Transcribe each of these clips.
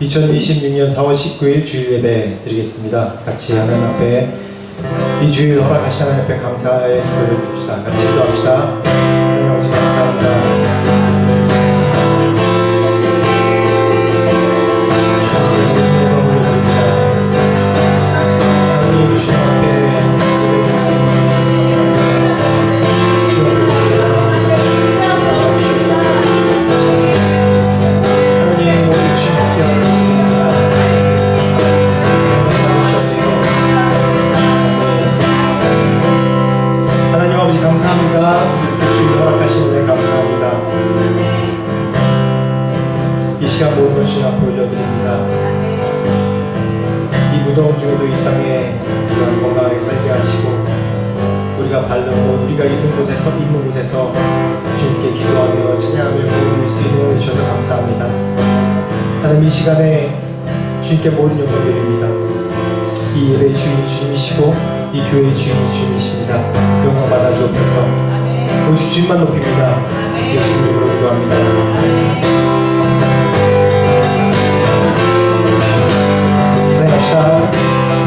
2026년 4월 19일 주일 예배 드리겠습니다. 같이 하나님 앞에 이 주일 허락하신 하나님 앞에 감사의 기도를 드립시다. 같이 기도합시다. 하나님 아버지 감사합니다. 감사합니다. 주님 허락하신 은혜 감사합니다. 이 시간 모든 걸 주님 앞에 올려드립니다. 이 무더운 중에도 이 땅에 우리가 건강하게 살게 하시고 우리가 밟는 곳, 우리가 있는 곳에서 주님께 기도하며 찬양하며 부를 수 있는 은혜 주셔서 감사합니다. 하나님 이 시간에 주님께 모든 영광 드립니다. 이 예배의 주인이 주님이시고 이 교회의 주인이 주님이십니다. 영광 받아 주옵소서. 오직 주님만 높입니다. 예수님 이름으로 기도합니다. 찬양합시다.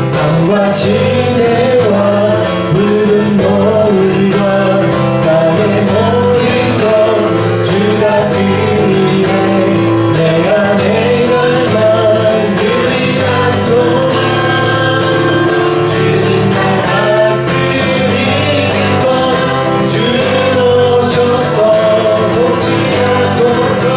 산과 지대와 붉은 노을과 땅의 모든 것 주 다스리네. 내가 내 갈망 그리한 소망 주님 날 다스리는 것 주님 오셔서 복지하소서.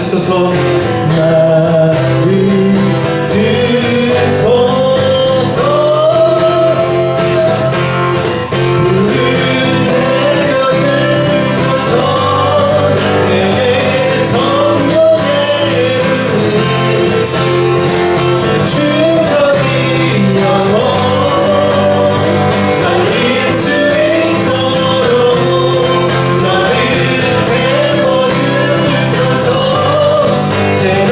주소서 나를 쓰소서 불을 내려주소서 내 성령의 주거리 영혼 살릴 수 있도록 나를 태워주소서 제가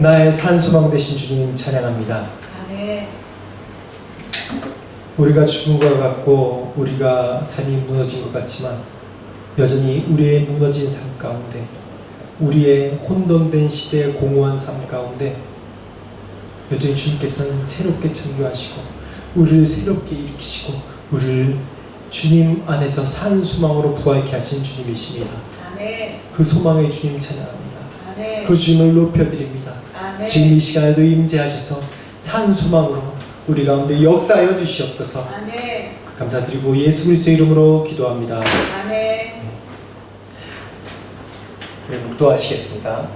나의 산소망 되신 주님 찬양합니다. 아멘. 우리가 죽은 것 같고 우리가 삶이 무너진 것 같지만 여전히 우리의 무너진 삶 가운데, 우리의 혼돈된 시대의 공허한 삶 가운데 여전히 주님께서는 새롭게 창조하시고 우리를 새롭게 일으키시고 우리를 주님 안에서 산 소망으로 부활케 하신 주님이십니다. 아멘. 그 소망의 주님 찬양합니다. 아멘. 그 주님을 높여드립니다. 아멘. 지금 이 시간에도 임재하셔서 산 소망으로 우리 가운데 역사하여 주시옵소서. 아멘. 감사드리고 예수 그리스도의 이름으로 기도합니다. 아멘. 네, 묵도하시겠습니다.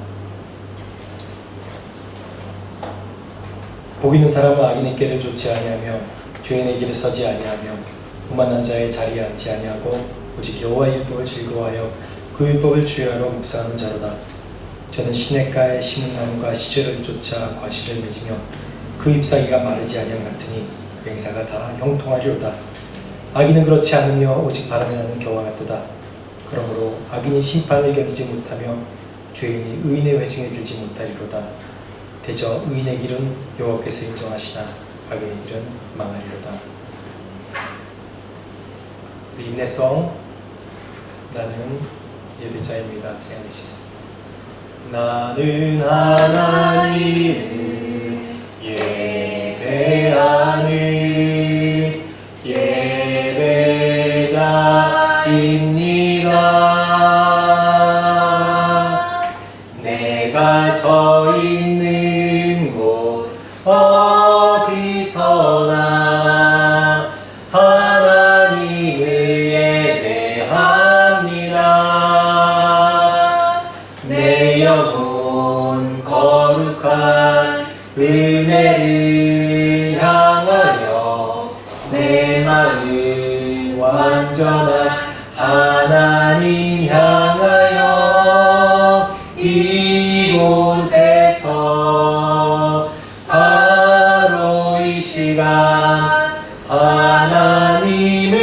복 있는 사람은 악인의 길을 좇지 아니하며 주인의 길에 서지 아니하며 오만한 자의 자리에 앉지 아니하고 오직 여호와의 율법을 즐거워하여 그 율법을 주야로 묵상하는 자로다. 저는 시냇가에 심은 나무가 시절을 쫓아 과실을 맺으며 그 잎사귀가 마르지 아니함 같으니 그 행사가 다 형통하리로다. 악인은 그렇지 않으며 오직 바람에 나는 겨와 같도다. 그러므로 악인이 심판을 견디지 못하며 죄인이 의인의 회중에 들지 못하리로다. 대저 의인의 길은 여호와께서 인정하시나 악인의 길은 망하리로다. 우리 인내성 나는 예배자입니다. 찬양하시겠습니다. 나는 하나님을 예배하는 예배자입니다. 내가 서 있는 곳 어디서나 하나님을 예배합니다. 내 영혼 거룩한 은혜를 향하여 내 마음 완전한 하나님 향하여 이곳에서 바로 이 시간 하나님을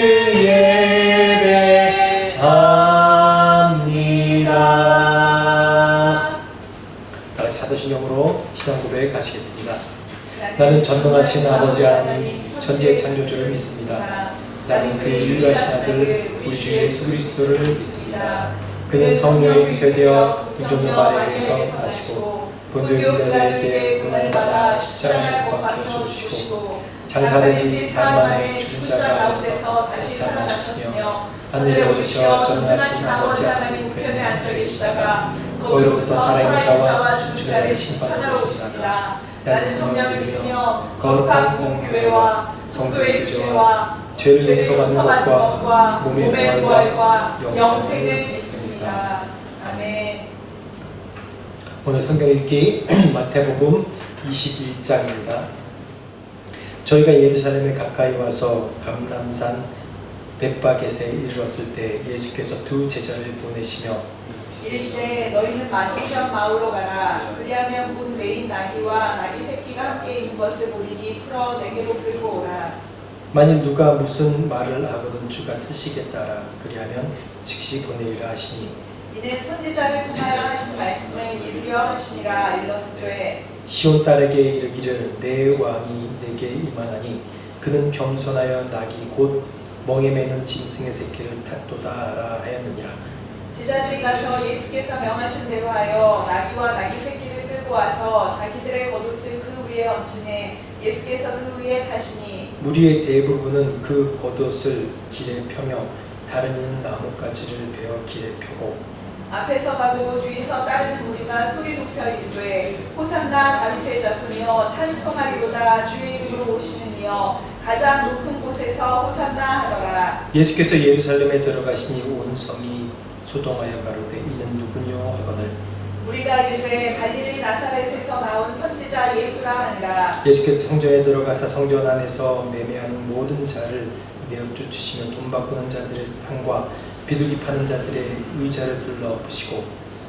예배합니다. 다시 사도신경으로 신앙 고백 하시겠습니다. 나는 전능하신 아버지 하나님 천지의 창조주를 믿습니다. 나는 그 유일하신 아들 우리 주 예수 그리스도를 믿습니다. 그는 성령에 잉태되어 무종의 말에 의해서 나시고 본디오 빌라에게 고난을 받아 십자가에 못 박혀 죽으시고 장사된 지 4일 만에 죽은 자 가운데서 다시 살아나셨으며 하늘에 오르셔 전능하신 아버지 하나님 우편에 앉아 계시다가 거기로부터 살아있는 자와 죽은 자를 심판하러 오십니다. 나는 성령을 믿으며 거룩한 공교회와 성도의 교제와 죄를 용서받는 것과 몸의 부활과 영생을 믿습니다. 아멘. 오늘 성경 읽기 마태복음 21장입니다. 저희가 예루살렘에 가까이 와서 감람산 벳바겟에 이르렀을 때 예수께서 두 제자를 보내시며 이르시되 너희는 마십시오 마을로 가라. 그리하면 곧 메인 나귀와 나귀 새끼가 함께 있는 것을 보리니 풀어 내게로 끌고 오라. 만일 누가 무슨 말을 하거든 주가 쓰시겠다라. 그리하면 즉시 보내리라 하시니 이는 선지자를 통하여 하신 말씀을 이루려 하심이라. 일러스되 시온 딸에게 이르기를 내 왕이 내게 임하나니 그는 겸손하여 나귀 곧 멍에 매는 짐승의 새끼를 탔도다라 하였느니라. 제자들이 가서 예수께서 명하신 대로 하여 나귀와 나귀 새끼를 끌고 와서 자기들의 겉옷을 그 위에 얹으니 예수께서 그 위에 타시니 무리의 대부분은 그 겉옷을 길에 펴며 다른 이는 나뭇가지를 베어 길에 펴고 앞에서 가고 뒤에서 따르는 무리가 소리 높여 이르되 호산나 다윗의 자손이여 찬송하리로다. 주의 이름으로 오시는 이여 가장 높은 곳에서 호산나 하더라. 예수께서 예루살렘에 들어가시니 온 성이 소동하여 가로되 이는 누구뇨 하거늘 우리가 이르되 갈릴리 나사렛에서 나온 선지자 예수라 하니라. 예수께서 성전에 들어가사 성전 안에서 매매하는 모든 자를 내어 쫓으시며 돈 바꾸는 자들의 상과 비둘기 파는 자들의 의자를 둘러엎으시고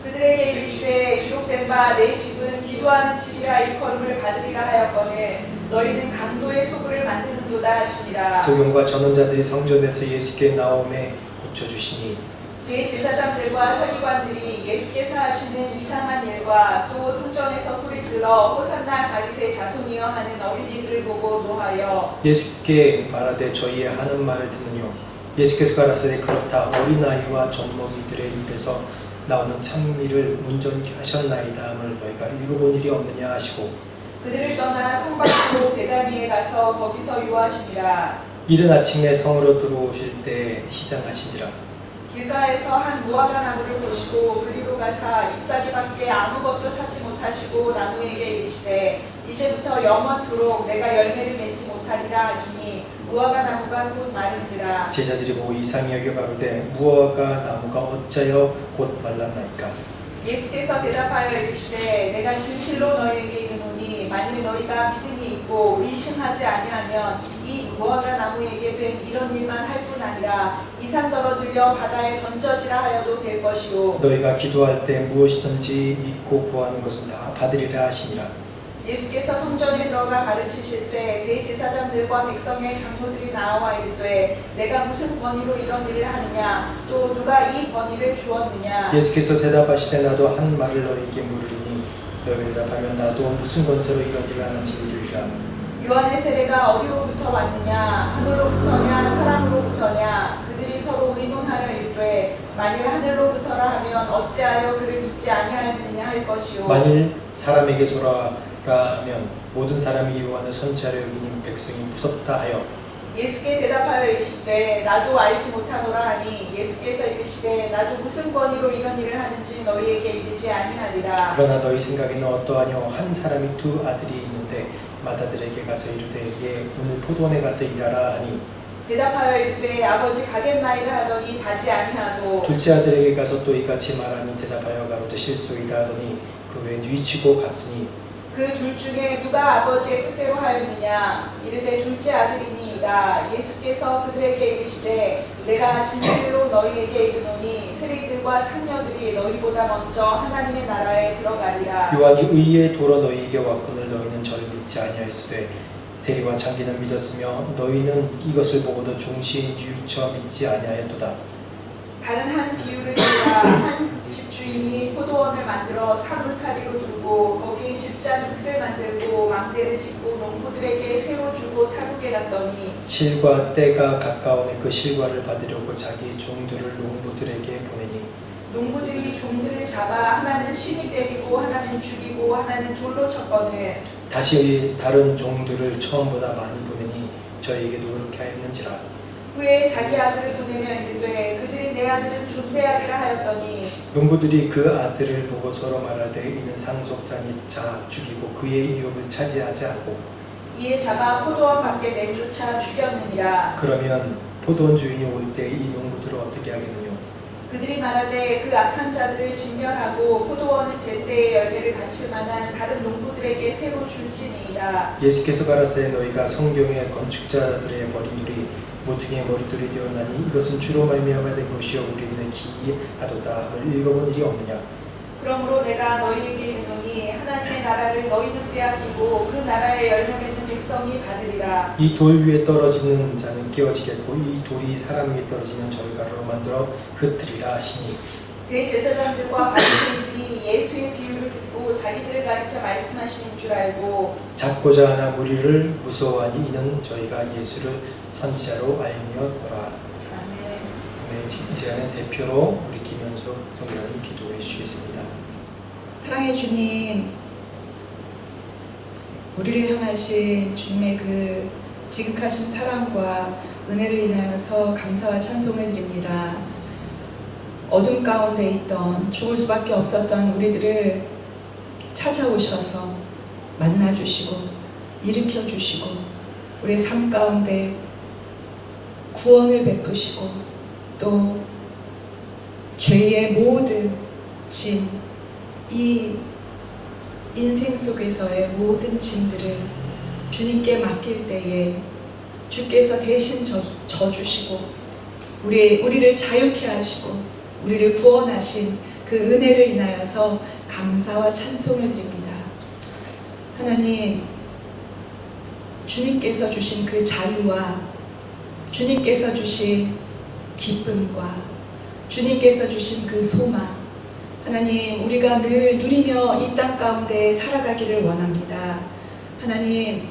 그들에게 이르시되 기록된 바 내 집은 기도하는 집이라 일컬음을 받으리라 하였거늘 너희는 강도의 소굴을 만드는도다 하시니라. 소경과 전원자들이 성전에서 예수께 나오매 고쳐주시니 대제사장들과 서기관들이 예수께서 하시는 이상한 일과 또 성전에서 소리질러 호산나 다윗의 자손이여 하는 어린이들을 보고 노하여 예수께 말하되 저희의 하는 말을 듣느뇨. 예수께서 가라사대 그렇다. 어린아이와 젖먹이들의 입에서 나오는 찬미를 온전하셨나이다 함을 너희가 읽어본 일이 없느냐 하시고 그들을 떠나 성밖으로 베다니에 가서 거기서 유하시니라. 이른 아침에 성으로 들어오실 때 시장하시니라. 길가에서 한 무화과 나무를 보시고 그리로 가사 잎사귀밖에 아무것도 찾지 못하시고 나무에게 이르시되 이제부터 영원토록 내가 열매를 맺지 못하리라 하시니 무화과 나무가 곧 마른지라. 제자들이 보고 이상히 여겨 가로되 무화과 나무가 어찌하여 곧 말랐나이까. 예수께서 대답하여 이르시되 내가 진실로 너희에게 이르노니 만일 너희가 믿음이 있고 의심하지 아니하면 이 무화과 나무에게 된 이런 일만 할 뿐 아니라 이산 떨어들려 바다에 던져지라 하여도 될 것이요. 너희가 기도할 때 무엇이든지 믿고 구하는 것은 다 받으리라 하시니라. 예수께서 성전에 들어가 가르치실세 대제사장들과 백성의 장로들이 나와 이르되 내가 무슨 권위로 이런 일을 하느냐 또 누가 이 권위를 주었느냐. 예수께서 대답하시되 나도 한 말을 너희에게 물으리니 너희가 대답하면 나도 무슨 권세로 이런 일을 하는지 이르리라. 요한의 세례가 어디로부터 왔느냐 하늘로부터냐 사람으로부터냐. 그들이 서로 의논하여 이르되 만일 하늘로부터라 하면 어찌하여 그를 믿지 아니하였느냐 할 것이요. 만일 사람에게서라 하면 모든 사람이 요한을 선지자로 여기니 백성이 무섭다 하여 예수께 대답하여 이르시되 나도 알지 못하노라 하니 예수께서 이르시되 나도 무슨 권위로 이런 일을 하는지 너희에게 이르지 아니하리라. 그러나 너희 생각에는 어떠하뇨. 한 사람이 두 아들이 있는데 맏아들에게 가서 이르되 얘 오늘 포도원에 가서 일하라 하니 대답하여 이르되 아버지 가겠나이다 하더니 가지 아니하고 둘째 아들에게 가서 또 이같이 말하니 대답하여 가로되 실소이다 하더니 그 후에 뉘치고 갔으니 그 둘 중에 누가 아버지의 뜻대로 하였느냐 이르되 둘째 아들이니이다. 예수께서 그들에게 이르시되 내가 진실로 너희에게 이르노니 세리들과 창녀들이 너희보다 먼저 하나님의 나라에 들어가리라. 요한이 의의 도로 너희에게 왔거늘 너희는 저를 믿지 아니하였으되 세리와 창기는 믿었으며 너희는 이것을 보고도 종시에 뉘우쳐 믿지 아니하였도다. 다른 한 비유를 들라. 한 집주인이 포도원을 만들어 산울타리로 두고 거기에 집자는 틀을 만들고 망대를 짓고 농부들에게 새로 주고 타국에 갔더니 실과 때가 가까우니 그 실과를 받으려고 자기 종들을 농부들에게 보내니 농부들이 종들을 잡아 하나는 심히 때리고 하나는 죽이고 하나는 돌로 쳤거늘 다시 다른 종들을 처음보다 많이 보내니 저희에게도 그렇게 하였는지라. 후에 자기 아들을 보내며 이르되 그들이 내 아들은 존대하리라 하였더니 농부들이 그 아들을 보고 서로 말하되 이는 상속자니 자 죽이고 그의 유업을 차지하지 않고 이에 잡아 포도원 밖에 내쫓아 죽였느니라. 그러면 포도원 주인이 올 때 이 농부들을 어떻게 하겠느냐. 그들이 말하되 그 악한 자들을 진멸하고 포도원은 제때에 열매를 바칠 만한 다른 농부들에게 새로 줄지니이다. 예수께서 가라사대 너희가 성경의 건축자들의 머리둘이 모퉁이의 머리둘이 되었나니 이것은 주로 말미암아 된 것이요 우리는 기이하도다 함을 읽어본 일이 없느냐. 그러므로 내가 너희에게 이르노니 하나님의 나라를 너희는 빼앗기고 그 나라의 열매 맺는 백성이 받으리라. 이 돌 위에 떨어지는 자는 깨어지겠고 이 돌이 사람 위에 떨어지는 절가루로 만들어 흩으리라 하시니 대제사장들과 바리새인들이 예수의 비유를 듣고 자기들을 가리켜 말씀하시는 줄 알고 잡고자 하나 무리를 무서워하니 이는 저희가 예수를 선지자로 알미었더라. 아멘. 네, 이 시간에 대표로 우리 김현수 성교사님 기도해 주시겠습니다. 사랑의 주님, 우리를 향하신 주님의 그 지극하신 사랑과 은혜를 인하여서 감사와 찬송을 드립니다. 어둠 가운데 있던 죽을 수밖에 없었던 우리들을 찾아오셔서 만나주시고 일으켜주시고 우리의 삶 가운데 구원을 베푸시고 또 죄의 모든 짐, 이 인생 속에서의 모든 짐들을 주님께 맡길 때에 주께서 대신 져주시고 우리를 자유케 하시고 우리를 구원하신 그 은혜를 인하여서 감사와 찬송을 드립니다. 하나님, 주님께서 주신 그 자유와 주님께서 주신 기쁨과 주님께서 주신 그 소망, 하나님, 우리가 늘 누리며 이 땅 가운데 살아가기를 원합니다. 하나님,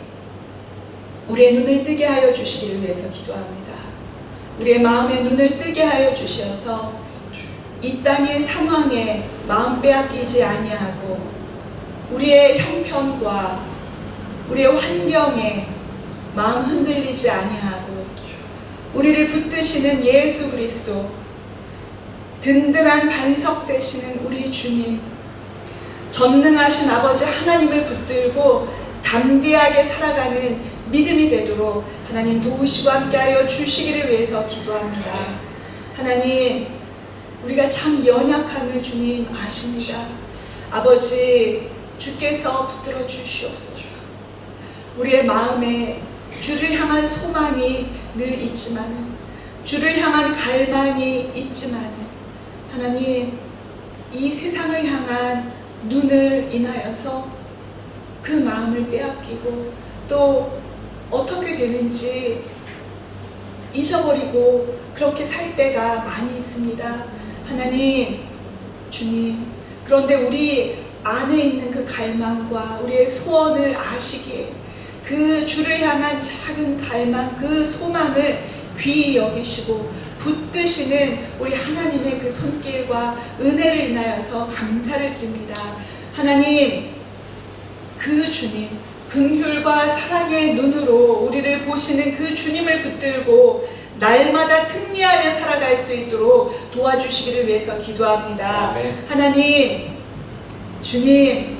우리의 눈을 뜨게 하여 주시기를 위해서 기도합니다. 우리의 마음의 눈을 뜨게 하여 주셔서 이 땅의 상황에 마음 빼앗기지 아니하고 우리의 형편과 우리의 환경에 마음 흔들리지 아니하고 우리를 붙드시는 예수 그리스도, 든든한 반석 되시는 우리 주님, 전능하신 아버지 하나님을 붙들고 담대하게 살아가는 믿음이 되도록 하나님 도우시고 함께하여 주시기를 위해서 기도합니다. 하나님, 우리가 참 연약함을 주님 아십니다. 아버지, 주께서 붙들어 주시옵소서. 우리의 마음에 주를 향한 소망이 늘 있지만은, 주를 향한 갈망이 있지만은, 하나님, 이 세상을 향한 눈을 인하여서 그 마음을 빼앗기고 또 어떻게 되는지 잊어버리고 그렇게 살 때가 많이 있습니다. 하나님, 주님, 그런데 우리 안에 있는 그 갈망과 우리의 소원을 아시기에 그 주를 향한 작은 갈망, 그 소망을 귀히 여기시고 붙드시는 우리 하나님의 그 손길과 은혜를 인하여서 감사를 드립니다. 하나님, 그 주님, 긍휼과 사랑의 눈으로 우리를 보시는 그 주님을 붙들고 날마다 승리하며 살아갈 수 있도록 도와주시기를 위해서 기도합니다. 아멘. 하나님, 주님,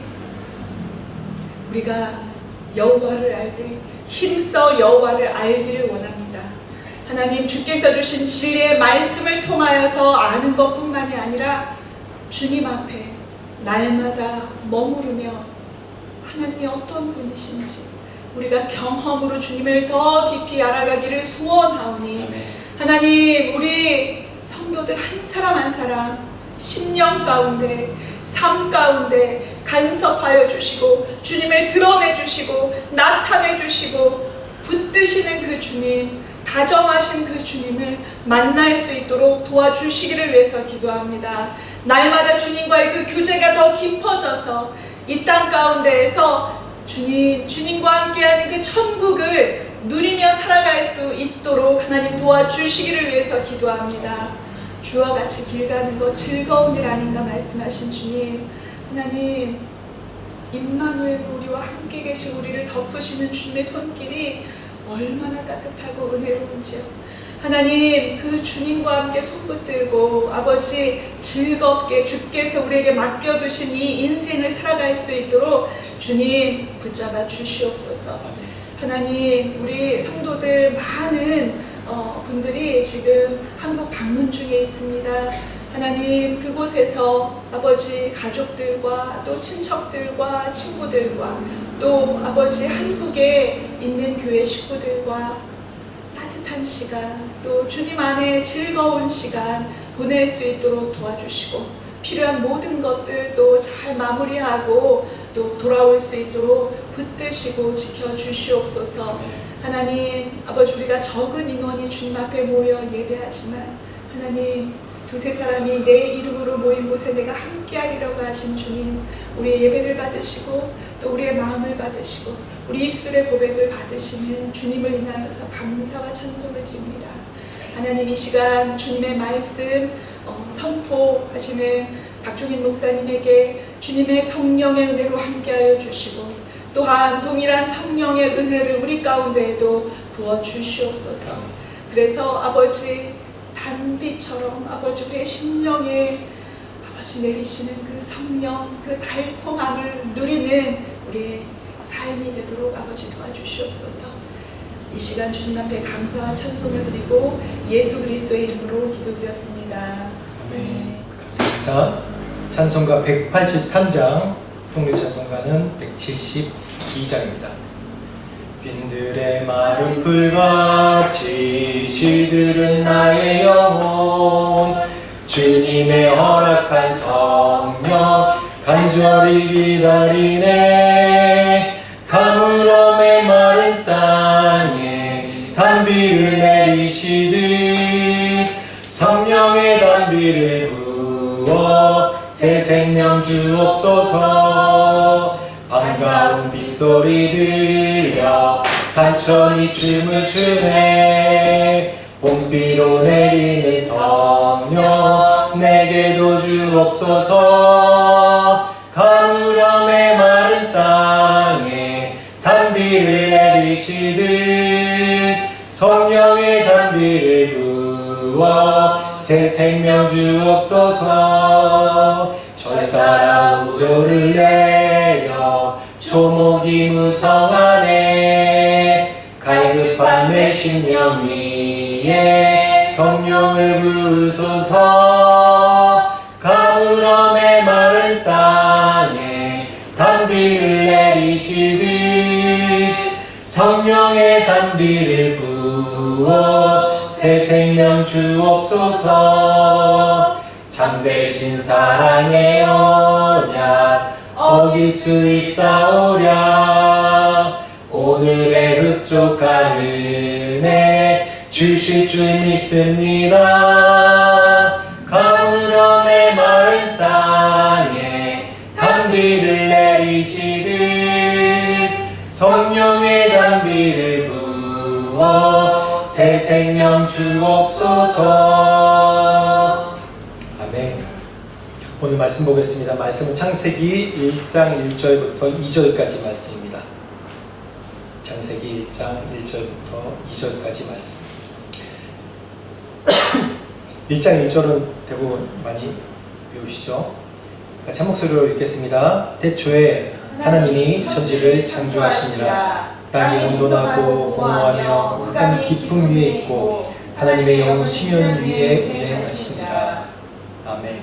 우리가 여호와를 알 때 힘써 여호와를 알기를 원합니다. 하나님, 주께서 주신 진리의 말씀을 통하여서 아는 것뿐만이 아니라 주님 앞에 날마다 머무르며 하나님이 어떤 분이신지 우리가 경험으로 주님을 더 깊이 알아가기를 소원하오니, 아멘. 하나님, 우리 성도들 한 사람 한 사람 심령 가운데, 삶 가운데 간섭하여 주시고 주님을 드러내 주시고 나타내 주시고 붙드시는 그 주님, 다정하신 그 주님을 만날 수 있도록 도와주시기를 위해서 기도합니다. 날마다 주님과의 그 교제가 더 깊어져서 이 땅 가운데에서 주님과 함께하는 그 천국을 누리며 살아갈 수 있도록 하나님 도와주시기를 위해서 기도합니다. 주와 같이 길 가는 것 즐거운 일 아닌가 말씀하신 주님, 하나님, 임마누엘로 우리와 함께 계신 우리를 덮으시는 주님의 손길이 얼마나 따뜻하고 은혜로운지요. 하나님, 그 주님과 함께 손붙들고 아버지 즐겁게 주께서 우리에게 맡겨두신 이 인생을 살아갈 수 있도록 주님 붙잡아 주시옵소서. 하나님, 우리 성도들 많은 분들이 지금 한국 방문 중에 있습니다. 하나님, 그곳에서 아버지 가족들과 또 친척들과 친구들과 또 아버지 한국에 있는 교회 식구들과 따뜻한 시간, 또 주님 안에 즐거운 시간 보낼 수 있도록 도와주시고 필요한 모든 것들도 잘 마무리하고 또 돌아올 수 있도록 붙드시고 지켜주시옵소서. 하나님, 아버지, 우리가 적은 인원이 주님 앞에 모여 예배하지만 하나님, 두세 사람이 내 이름으로 모인 곳에 내가 함께하리라고 하신 주님, 우리의 예배를 받으시고 또 우리의 마음을 받으시고 우리 입술의 고백을 받으시는 주님을 인하여서 감사와 찬송을 드립니다. 하나님, 이 시간 주님의 말씀 선포하시는 박종인 목사님에게 주님의 성령의 은혜로 함께하여 주시고 또한 동일한 성령의 은혜를 우리 가운데에도 부어 주시옵소서. 그래서 아버지, 단비처럼 아버지 우리의 심령에 아버지 내리시는 그 성령, 그 달콤함을 누리는 우리의 삶이 되도록 아버지 도와주시옵소서. 이 시간 주님 앞에 감사와 찬송을 드리고 예수 그리스도의 이름으로 기도드렸습니다. 아멘. 감사합니다. 찬송가 183장, 통일 찬송가는 172장입니다. 빈들의 마른 풀같이 시들은 나의 영혼, 주님의 허락한 성령 간절히 기다리네. 가물어 메마른 땅에 단비를 내리시듯 성령의 단비를 부어 새 생명 주옵소서. 반가운 빗소리 들려 산천이 춤을 추네. 봄비로 내리는 성령 내게도 주옵소서. 가물어 메마른 땅에 단비를 내리시듯 성령의 단비를 새 생명 주옵소서. 절 따라 우려를 내려 조목이 무성하네. 갈급한 내 심령 위에 성령을 부으소서. 가물어 메마른 땅에 단비를 내리시듯 성령의 단비를 부어 새 생명 주옵소서. 참되신 사랑의 언약 어길 수 있사오랴. 오늘의 흡족한 은혜 주실 줄 믿습니다. 가물어 메마른 땅에 단비를 내리시듯 성령의 단비를 부어 새 생명 주옵소서. 아멘. 오늘 말씀 보겠습니다. 말씀은 창세기 1장 1절부터 2절까지 말씀입니다. 창세기 1장 1절부터 2절까지 말씀. 1장 1절은 대부분 많이 배우시죠? 같이 한 목소리로 읽겠습니다. 태초에 하나님이 천지를 창조하시니라. 땅이 온돈하고 공허하며 흑암이 깊음 위에 있고 하나님의 영은 수면 위에 운행하시니라. 아멘.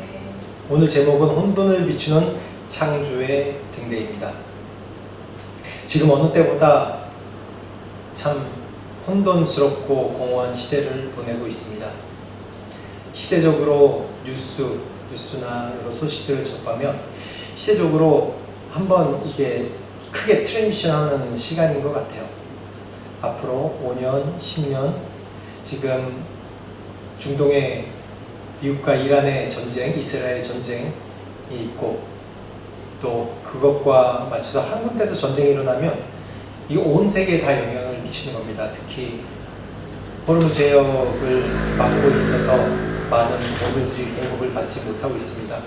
오늘 제목은 혼돈을 비추는 창조의 등대입니다. 지금 어느 때보다 참 혼돈스럽고 공허한 시대를 보내고 있습니다. 시대적으로 뉴스나 여러 소식들을 접하면 시대적으로 한번 이게 크게 트랜지션하는 시간인 것 같아요. 앞으로 5년, 10년 지금 중동의 미국과 이란의 전쟁, 이스라엘 전쟁이 있고 또 그것과 맞춰서 한 군데서 전쟁이 일어나면 이 온 세계에 다 영향을 미치는 겁니다. 특히 호르무즈 해역을 막고 있어서 많은 먹물들이 공급을 받지 못하고 있습니다.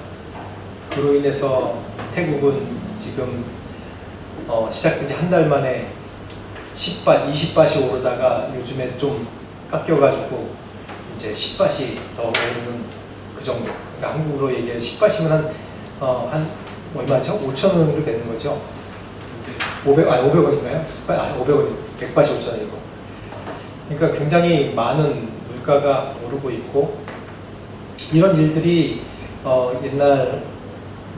그로 인해서 태국은 지금 시작된 지 한 달 만에 10밭, 20밭이 오르다가 요즘에 좀 깎여가지고 이제 10밭이 더 오르는 그 정도. 그러니까 한국으로 얘기해 10밭이면 한 얼마죠? 5,000원 정도 되는 거죠. 500원인가요? 500원, 100밭이 5,000원이고. 그러니까 굉장히 많은 물가가 오르고 있고 이런 일들이 옛날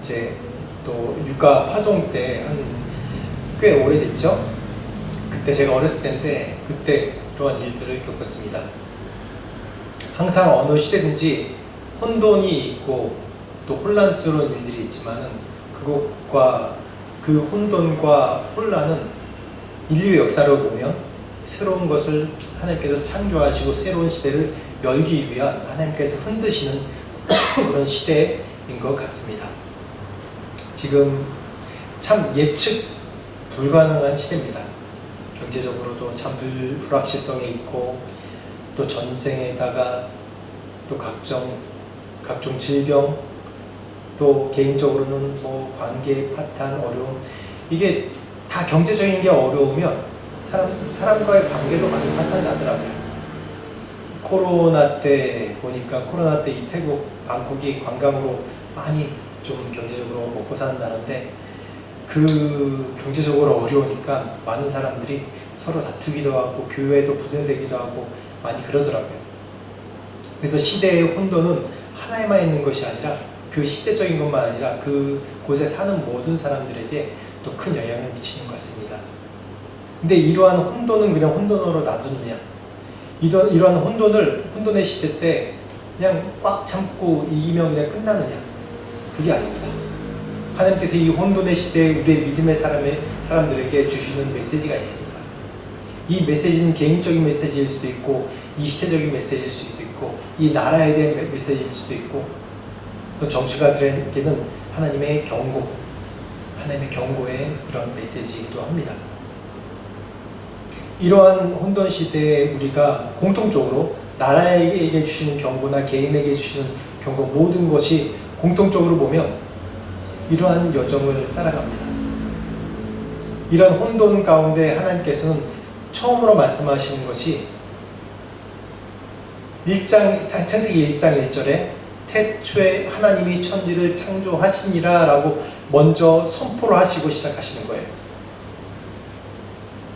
이제 또 유가 파동 때 한 꽤 오래됐죠. 그때 제가 어렸을 때인데 그때 그러한 일들을 겪었습니다. 항상 어느 시대든지 혼돈이 있고 또 혼란스러운 일들이 있지만은 그것과 그 혼돈과 혼란은 인류의 역사를 보면 새로운 것을 하나님께서 창조하시고 새로운 시대를 열기 위한 하나님께서 흔드시는 그런 시대인 것 같습니다. 지금 참 예측 불가능한 시대입니다. 경제적으로도 참 불확실성이 있고 또 전쟁에다가 또 각종 질병 또 개인적으로는 뭐 관계 파탄 어려움 이게 다 경제적인 게 어려우면 사람과의 관계도 많이 파탄 나더라고요. 코로나 때 보니까 코로나 때 이 태국 방콕이 관광으로 많이 좀 경제적으로 먹고 산다는데 그 경제적으로 어려우니까 많은 사람들이 서로 다투기도 하고 교회도 분열되기도 하고 많이 그러더라고요. 그래서 시대의 혼돈은 하나에만 있는 것이 아니라 그 시대적인 것만 아니라 그 곳에 사는 모든 사람들에게 또 큰 영향을 미치는 것 같습니다. 근데 이러한 혼돈은 그냥 혼돈으로 놔두느냐? 이러한 혼돈의 시대 때 그냥 꽉 참고 이기면 그냥 끝나느냐? 그게 아닙니다. 하나님께서 이 혼돈의 시대에 우리의 믿음의 사람들에게 주시는 메시지가 있습니다. 이 메시지는 개인적인 메시지일 수도 있고 이 시대적인 메시지일 수도 있고 이 나라에 대한 메시지일 수도 있고 또 정치가들에게는 하나님의 경고의 그런 메시지이기도 합니다. 이러한 혼돈 시대에 우리가 공통적으로 나라에게 주시는 경고나 개인에게 주시는 경고 모든 것이 공통적으로 보면 이러한 여정을 따라갑니다. 이러한 혼돈 가운데 하나님께서는 처음으로 말씀하시는 것이 창세기 1장 1절에 태초에 하나님이 천지를 창조하시니라 라고 먼저 선포를 하시고 시작하시는 거예요.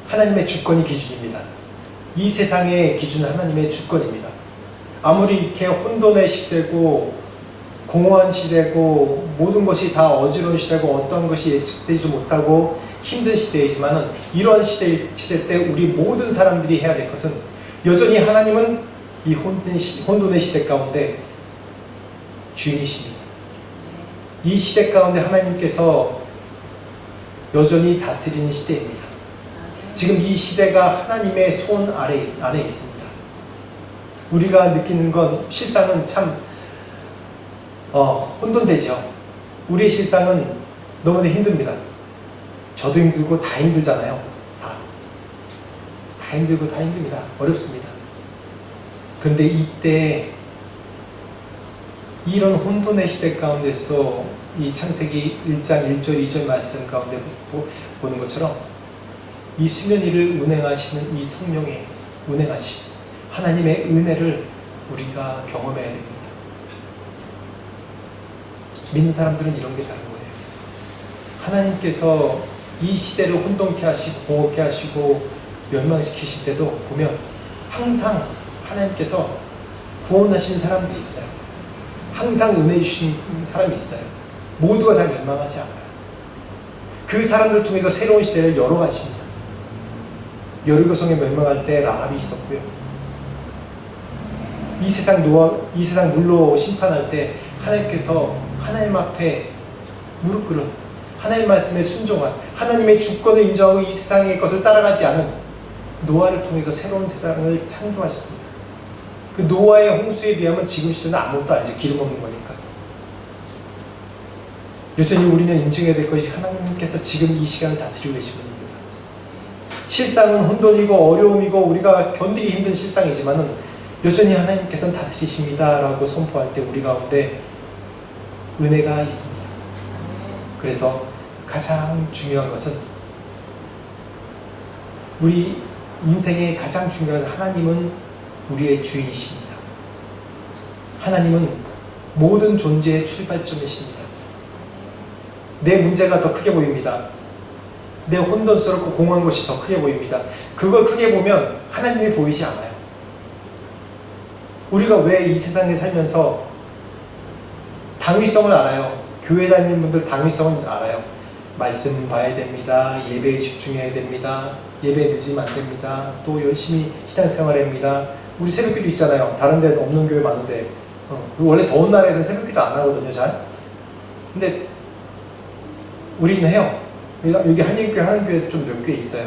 하나님의 주권이 기준입니다. 이 세상의 기준은 하나님의 주권입니다. 아무리 이렇게 혼돈의 시대고 공허한 시대고 모든 것이 다 어지러운 시대고 어떤 것이 예측되지 못하고 힘든 시대이지만은 이러한 시대 때 우리 모든 사람들이 해야 될 것은 여전히 하나님은 이 혼돈의 시대 가운데 주인이십니다. 이 시대 가운데 하나님께서 여전히 다스리는 시대입니다. 지금 이 시대가 하나님의 손 안에 있습니다. 우리가 느끼는 건 실상은 참 혼돈되죠. 우리의 실상은 너무나 힘듭니다. 저도 힘들고 다 힘들잖아요. 다 힘들고 다 힘듭니다. 어렵습니다. 그런데 이때 이런 혼돈의 시대 가운데서도 이 창세기 1장 1절 2절 말씀 가운데 보는 것처럼 이 수면 위를 운행하시는 이 성령의 운행하심, 하나님의 은혜를 우리가 경험해야 됩니다. 믿는 사람들은 이런 게 다른 거예요. 하나님께서 이 시대를 혼돈케 하시고 공허케 하시고 멸망시키실 때도 보면 항상 하나님께서 구원하신 사람들이 있어요. 항상 은혜 주신 사람이 있어요. 모두가 다 멸망하지 않아요. 그 사람들 통해서 새로운 시대를 열어가십니다. 여리고성에 멸망할 때 라합이 있었고요. 이 세상 물로 심판할 때 하나님께서 하나님 앞에 무릎 꿇은 하나님 말씀에 순종한 하나님의 주권을 인정하고 이 세상의 것을 따라가지 않은 노아를 통해서 새로운 세상을 창조하셨습니다. 그 노아의 홍수에 비하면 지금 시대는 아무것도 아니죠. 기름 없는 거니까. 여전히 우리는 인정해야 될 것이 하나님께서 지금 이 시간을 다스리고 계신 분입니다. 실상은 혼돈이고 어려움이고 우리가 견디기 힘든 실상이지만은 여전히 하나님께서는 다스리십니다 라고 선포할 때 우리 가운데 은혜가 있습니다. 그래서 가장 중요한 것은 우리 인생의 가장 중요한 하나님은 우리의 주인이십니다. 하나님은 모든 존재의 출발점이십니다. 내 문제가 더 크게 보입니다. 내 혼돈스럽고 공허한 것이 더 크게 보입니다. 그걸 크게 보면 하나님이 보이지 않아요. 우리가 왜 이 세상에 살면서 당위성을 알아요. 교회 다니는 분들 당위성을 알아요. 말씀 봐야 됩니다. 예배에 집중해야 됩니다. 예배 늦으면 안 됩니다. 또 열심히 신앙생활 합니다. 우리 새벽기도 있잖아요. 다른 데 없는 교회 많은데 원래 더운 날에서 새벽기도 안 하거든요. 잘. 근데 우리는 해요. 여기 한인교회 하는 교회 좀 몇 개 있어요.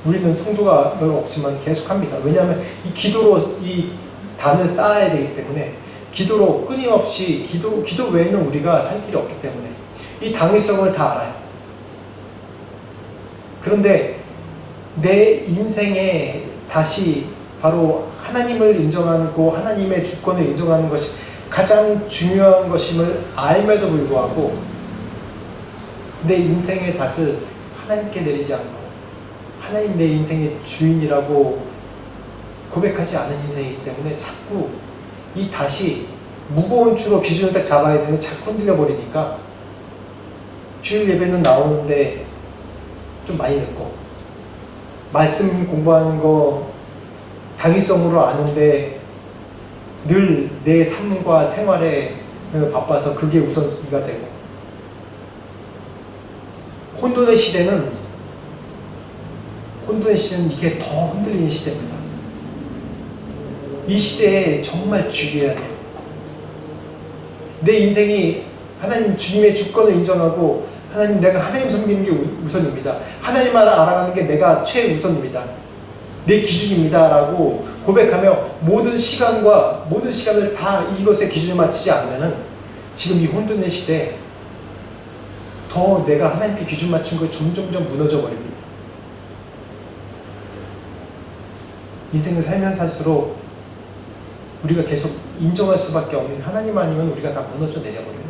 우리는 성도가 별로 없지만 계속 합니다. 왜냐하면 이 기도로 이 단을 쌓아야 되기 때문에 기도로 끊임없이 기도 외에는 우리가 살 길이 없기 때문에 이 당위성을 다 알아요. 그런데 내 인생에 다시 바로 하나님을 인정하고 하나님의 주권을 인정하는 것이 가장 중요한 것임을 알매도 불구하고 내 인생의 탓을 하나님께 내리지 않고 하나님 내 인생의 주인이라고 고백하지 않은 인생이기 때문에 자꾸 이 탓이 무거운 추로 기준을 딱 잡아야 되는데 자꾸 흔들려버리니까 주일 예배는 나오는데 좀 많이 늦고 말씀 공부하는 거 당위성으로 아는데 늘 내 삶과 생활에 바빠서 그게 우선순위가 되고 혼돈의 시대는 이게 더 흔들리는 시대입니다. 이 시대에 정말 주의해야 돼요. 내 인생이 하나님 주님의 주권을 인정하고 하나님 내가 하나님 섬기는 게 우선입니다. 하나님만 알아가는 게 내가 최우선입니다. 내 기준입니다 라고 고백하며 모든 시간을 다 이것에 기준을 맞추지 않으면은 지금 이 혼돈의 시대에 더 내가 하나님께 기준 맞춘 거 점점점 무너져 버립니다. 인생을 살면서 할수록 우리가 계속 인정할 수밖에 없는 하나님 아니면 우리가 다 무너져 내려버려요.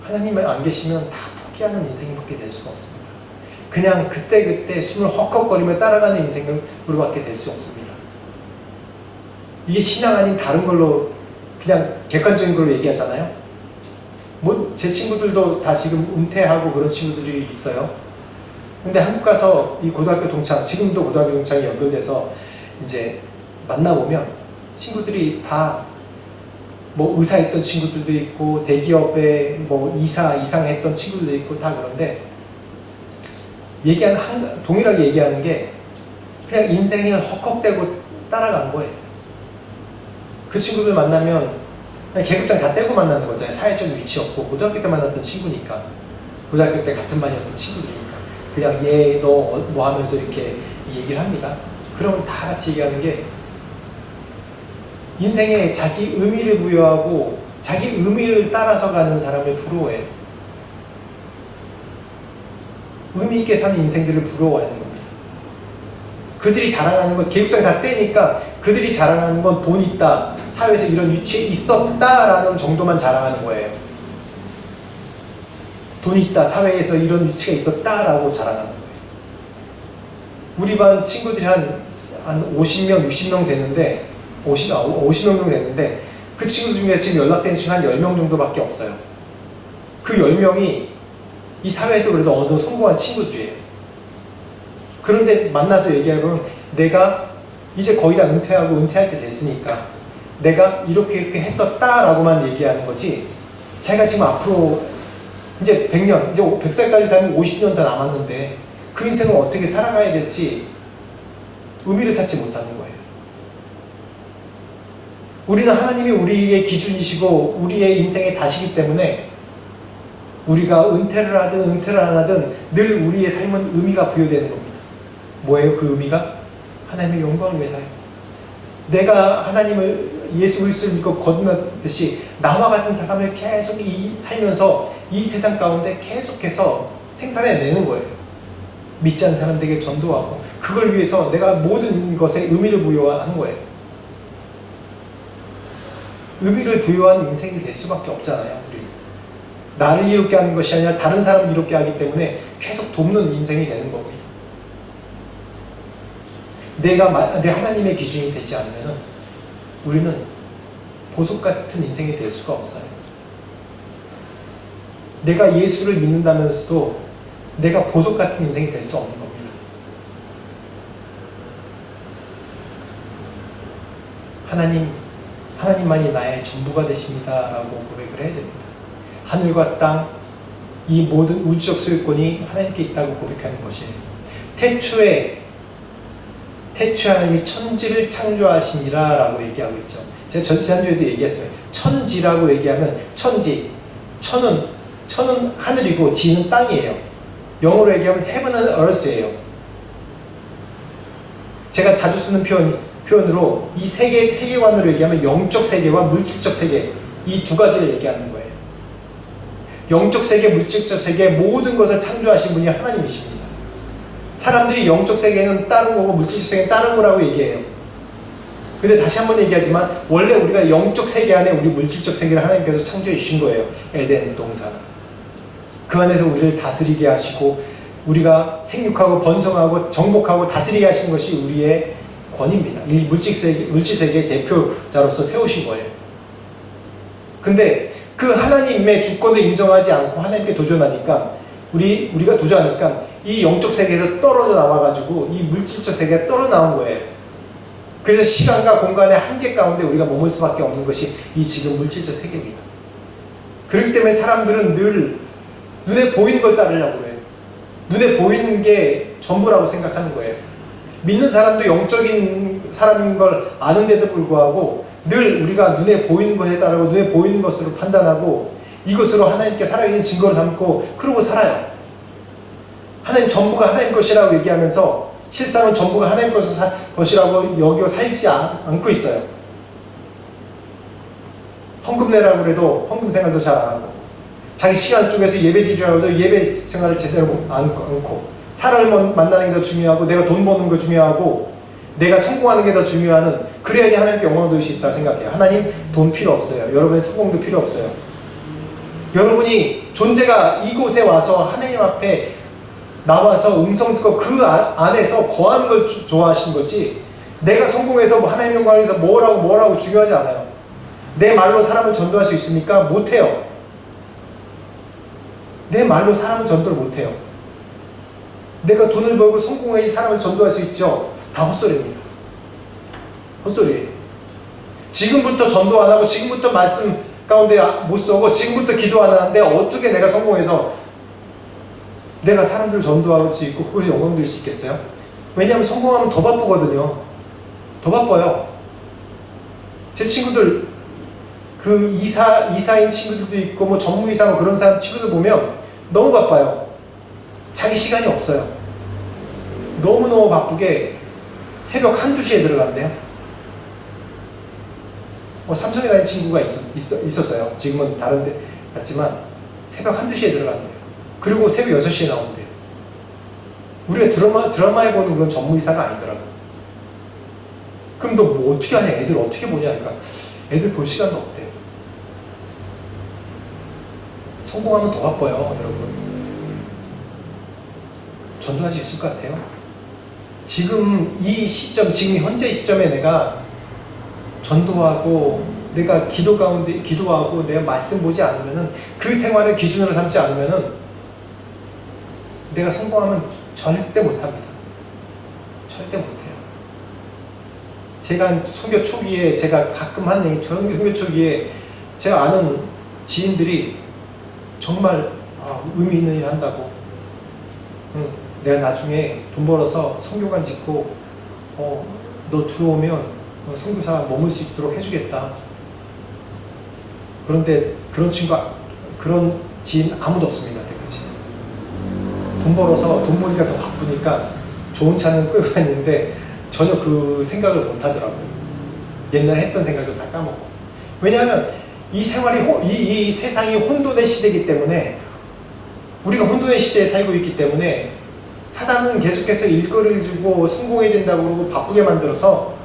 하나님을 안 계시면 다 포기하는 인생밖에 될 수가 없습니다. 그냥 그때그때 숨을 헉헉거리며 따라가는 인생으로밖에 될 수 없습니다. 이게 신앙 아닌 다른 걸로 그냥 객관적인 걸로 얘기하잖아요. 뭐 제 친구들도 다 지금 은퇴하고 그런 친구들이 있어요. 근데 한국 가서 이 고등학교 동창, 지금도 고등학교 동창이 연결돼서 이제 만나보면 친구들이 다 뭐 의사했던 친구들도 있고 대기업에 뭐 이상 했던 친구들도 있고 다 그런데 동일하게 얘기하는 게 그냥 인생을 헉헉대고 따라간 거예요. 그 친구들 만나면 그냥 계급장 다 떼고 만나는 거잖아요. 사회적 위치 없고 고등학교 때 만났던 친구니까, 고등학교 때 같은 반이었던 친구들이니까 그냥 얘 너 뭐 하면서 이렇게 얘기를 합니다. 그러면 다 같이 얘기하는 게 인생에 자기 의미를 부여하고 자기 의미를 따라서 가는 사람을 부러워해요. 의미 있게 사는 인생들을 부러워하는 겁니다. 그들이 자랑하는 건 계급장 다 떼니까 그들이 자랑하는 건 돈 있다, 사회에서 이런 위치에 있었다라는 정도만 자랑하는 거예요. 돈 있다, 사회에서 이런 위치가 있었다라고 자랑하는 거예요. 우리 반 친구들이 한 50명, 60명 되는데 50명 정도 됐는데 그 친구들 중에 지금 연락되는 친구 한 10명 정도밖에 없어요. 그 10명이 이 사회에서 그래도 어느 정도 성공한 친구들이에요. 그런데 만나서 얘기하면 내가 이제 거의 다 은퇴하고 은퇴할 때 됐으니까 내가 이렇게 했었다라고만 얘기하는 거지, 자기가 지금 앞으로 이제 100년, 이제 100살까지 살면 50년 더 남았는데 그 인생을 어떻게 살아가야 될지 의미를 찾지 못하는 거예요. 우리는 하나님이 우리의 기준이시고 우리의 인생의 다시기 때문에 우리가 은퇴를 하든 은퇴를 안 하든 늘 우리의 삶은 의미가 부여되는 겁니다. 뭐예요 그 의미가? 하나님의 영광을 위해서요. 내가 하나님을, 예수 그리스도를 믿고 거듭났듯이 나와 같은 사람을 계속 살면서 이 세상 가운데 계속해서 생산해내는 거예요. 믿지 않는 사람들에게 전도하고 그걸 위해서 내가 모든 것에 의미를 부여하는 거예요. 의미를 부여한 인생이 될 수밖에 없잖아요. 우리 나를 이롭게 하는 것이 아니라 다른 사람을 이롭게 하기 때문에 계속 돕는 인생이 되는 겁니다. 내가 내 하나님의 기준이 되지 않으면 우리는 보석 같은 인생이 될 수가 없어요. 내가 예수를 믿는다면서도 내가 보석 같은 인생이 될 수 없는 겁니다. 하나님만이 나의 전부가 되십니다 라고 고백을 해야 됩니다. 하늘과 땅, 이 모든 우주적 소유권이 하나님께 있다고 고백하는 것이에요. 태초에 하나님이 천지를 창조하시니라 라고 얘기하고 있죠. 제가 지난주에도 얘기했어요. 천지라고 얘기하면 천지, 천은 하늘이고 지는 땅이에요. 영어로 얘기하면 heaven and earth예요. 제가 자주 쓰는 표현으로 이 세계관으로 얘기하면 영적 세계와 물질적 세계, 이 두 가지를 얘기하는 거예요. 영적 세계, 물질적 세계 모든 것을 창조하신 분이 하나님이십니다. 사람들이 영적 세계는 다른 거고 물질적 세계는 다른 거라고 얘기해요. 근데 다시 한번 얘기하지만 원래 우리가 영적 세계 안에 우리 물질적 세계를 하나님께서 창조해 주신 거예요. 에덴 동산. 그 안에서 우리를 다스리게 하시고 우리가 생육하고 번성하고 정복하고 다스리게 하신 것이 우리의 권입니다. 이 물질세계의 대표자로서 세우신 거예요. 근데 그 하나님의 주권을 인정하지 않고 하나님께 도전하니까 우리가 도전하니까 이 영적 세계에서 떨어져 나와가지고 이 물질적 세계가 떨어져 나온 거예요. 그래서 시간과 공간의 한계 가운데 우리가 머물 수밖에 없는 것이 이 지금 물질적 세계입니다. 그렇기 때문에 사람들은 늘 눈에 보이는 걸 따르려고 해요. 눈에 보이는 게 전부라고 생각하는 거예요. 믿는 사람도 영적인 사람인 걸 아는데도 불구하고 늘 우리가 눈에 보이는 것에 따르고 눈에 보이는 것으로 판단하고 이것으로 하나님께 살아계신 증거를 삼고 그러고 살아요. 하나님 전부가 하나님 것이라고 얘기하면서 실상은 전부가 하나님 것이라고 여겨 살지 않고 있어요. 헌금 내라고 해도 헌금 생활도 잘 안 하고 자기 시간 쪼개서 예배 드리라고 해도 예배 생활을 제대로 않고 사람을 만나는 게 더 중요하고 내가 돈 버는 거 중요하고 내가 성공하는 게 더 중요한, 그래야지 하나님께 영광을 돌릴 수 있다고 생각해요. 하나님 돈 필요 없어요. 여러분의 성공도 필요 없어요. 여러분이 존재가 이곳에 와서 하나님 앞에 나와서 음성 듣고 그 안에서 거하는 걸 좋아하신 거지 내가 성공해서 뭐 하나님의 영광을 위해서 뭐라고 중요하지 않아요. 내 말로 사람을 전도할 수 있습니까? 못해요. 내 말로 사람을 전도를 못해요. 내가 돈을 벌고 성공해야 사람을 전도할 수 있죠. 다 헛소리입니다. 헛소리예요. 지금부터 전도 안 하고 지금부터 말씀 가운데 못 써고 지금부터 기도 안 하는데 어떻게 내가 성공해서 내가 사람들을 전도할 수 있고 그것이 영광 될 수 있겠어요? 왜냐하면 성공하면 더 바쁘거든요. 더 바빠요. 제 친구들 그 이사인 친구들도 있고 뭐 전무이사 그런 사람 친구들 보면 너무 바빠요. 자기 시간이 없어요. 너무너무 바쁘게 새벽 1~2시에 들어간대요. 삼성에 다니는 친구가 있었어요. 지금은 다른 데 갔지만 새벽 1~2시에 들어간대요. 그리고 새벽 6시에 나온대요. 우리가 드라마에 보는 그런 전무이사가 아니더라고요. 그럼 너 뭐 어떻게 하냐? 애들 어떻게 보냐? 그러니까 애들 볼 시간도 없대요. 성공하면 더 바빠요, 여러분. 전도할 수 있을 것 같아요? 지금 이 시점, 지금 현재 시점에 내가 전도하고 내가 기도 가운데 기도하고 내가 말씀 보지 않으면은 그 생활을 기준으로 삼지 않으면은 내가 성공하면 절대 못합니다. 절대 못해요. 제가 선교 초기에 제가 가끔 하는 얘기, 선교 초기에 제가 아는 지인들이 정말 의미 있는 일 한다고. 내가 나중에 돈 벌어서 선교관 짓고 너 들어오면 선교사 머물 수 있도록 해주겠다. 그런데 그런 친구가 그런 지인 아무도 없습니다. 여태까지. 돈 벌어서 돈 벌기가 더 바쁘니까 좋은 차는 끌고 다니는데 전혀 그 생각을 못 하더라고요. 옛날에 했던 생각도 다 까먹고. 왜냐하면 이 생활이 이 세상이 혼돈의 시대이기 때문에 우리가 혼돈의 시대에 살고 있기 때문에 사단은 계속해서 일거리를 주고 성공해야 된다고 그러고 바쁘게 만들어서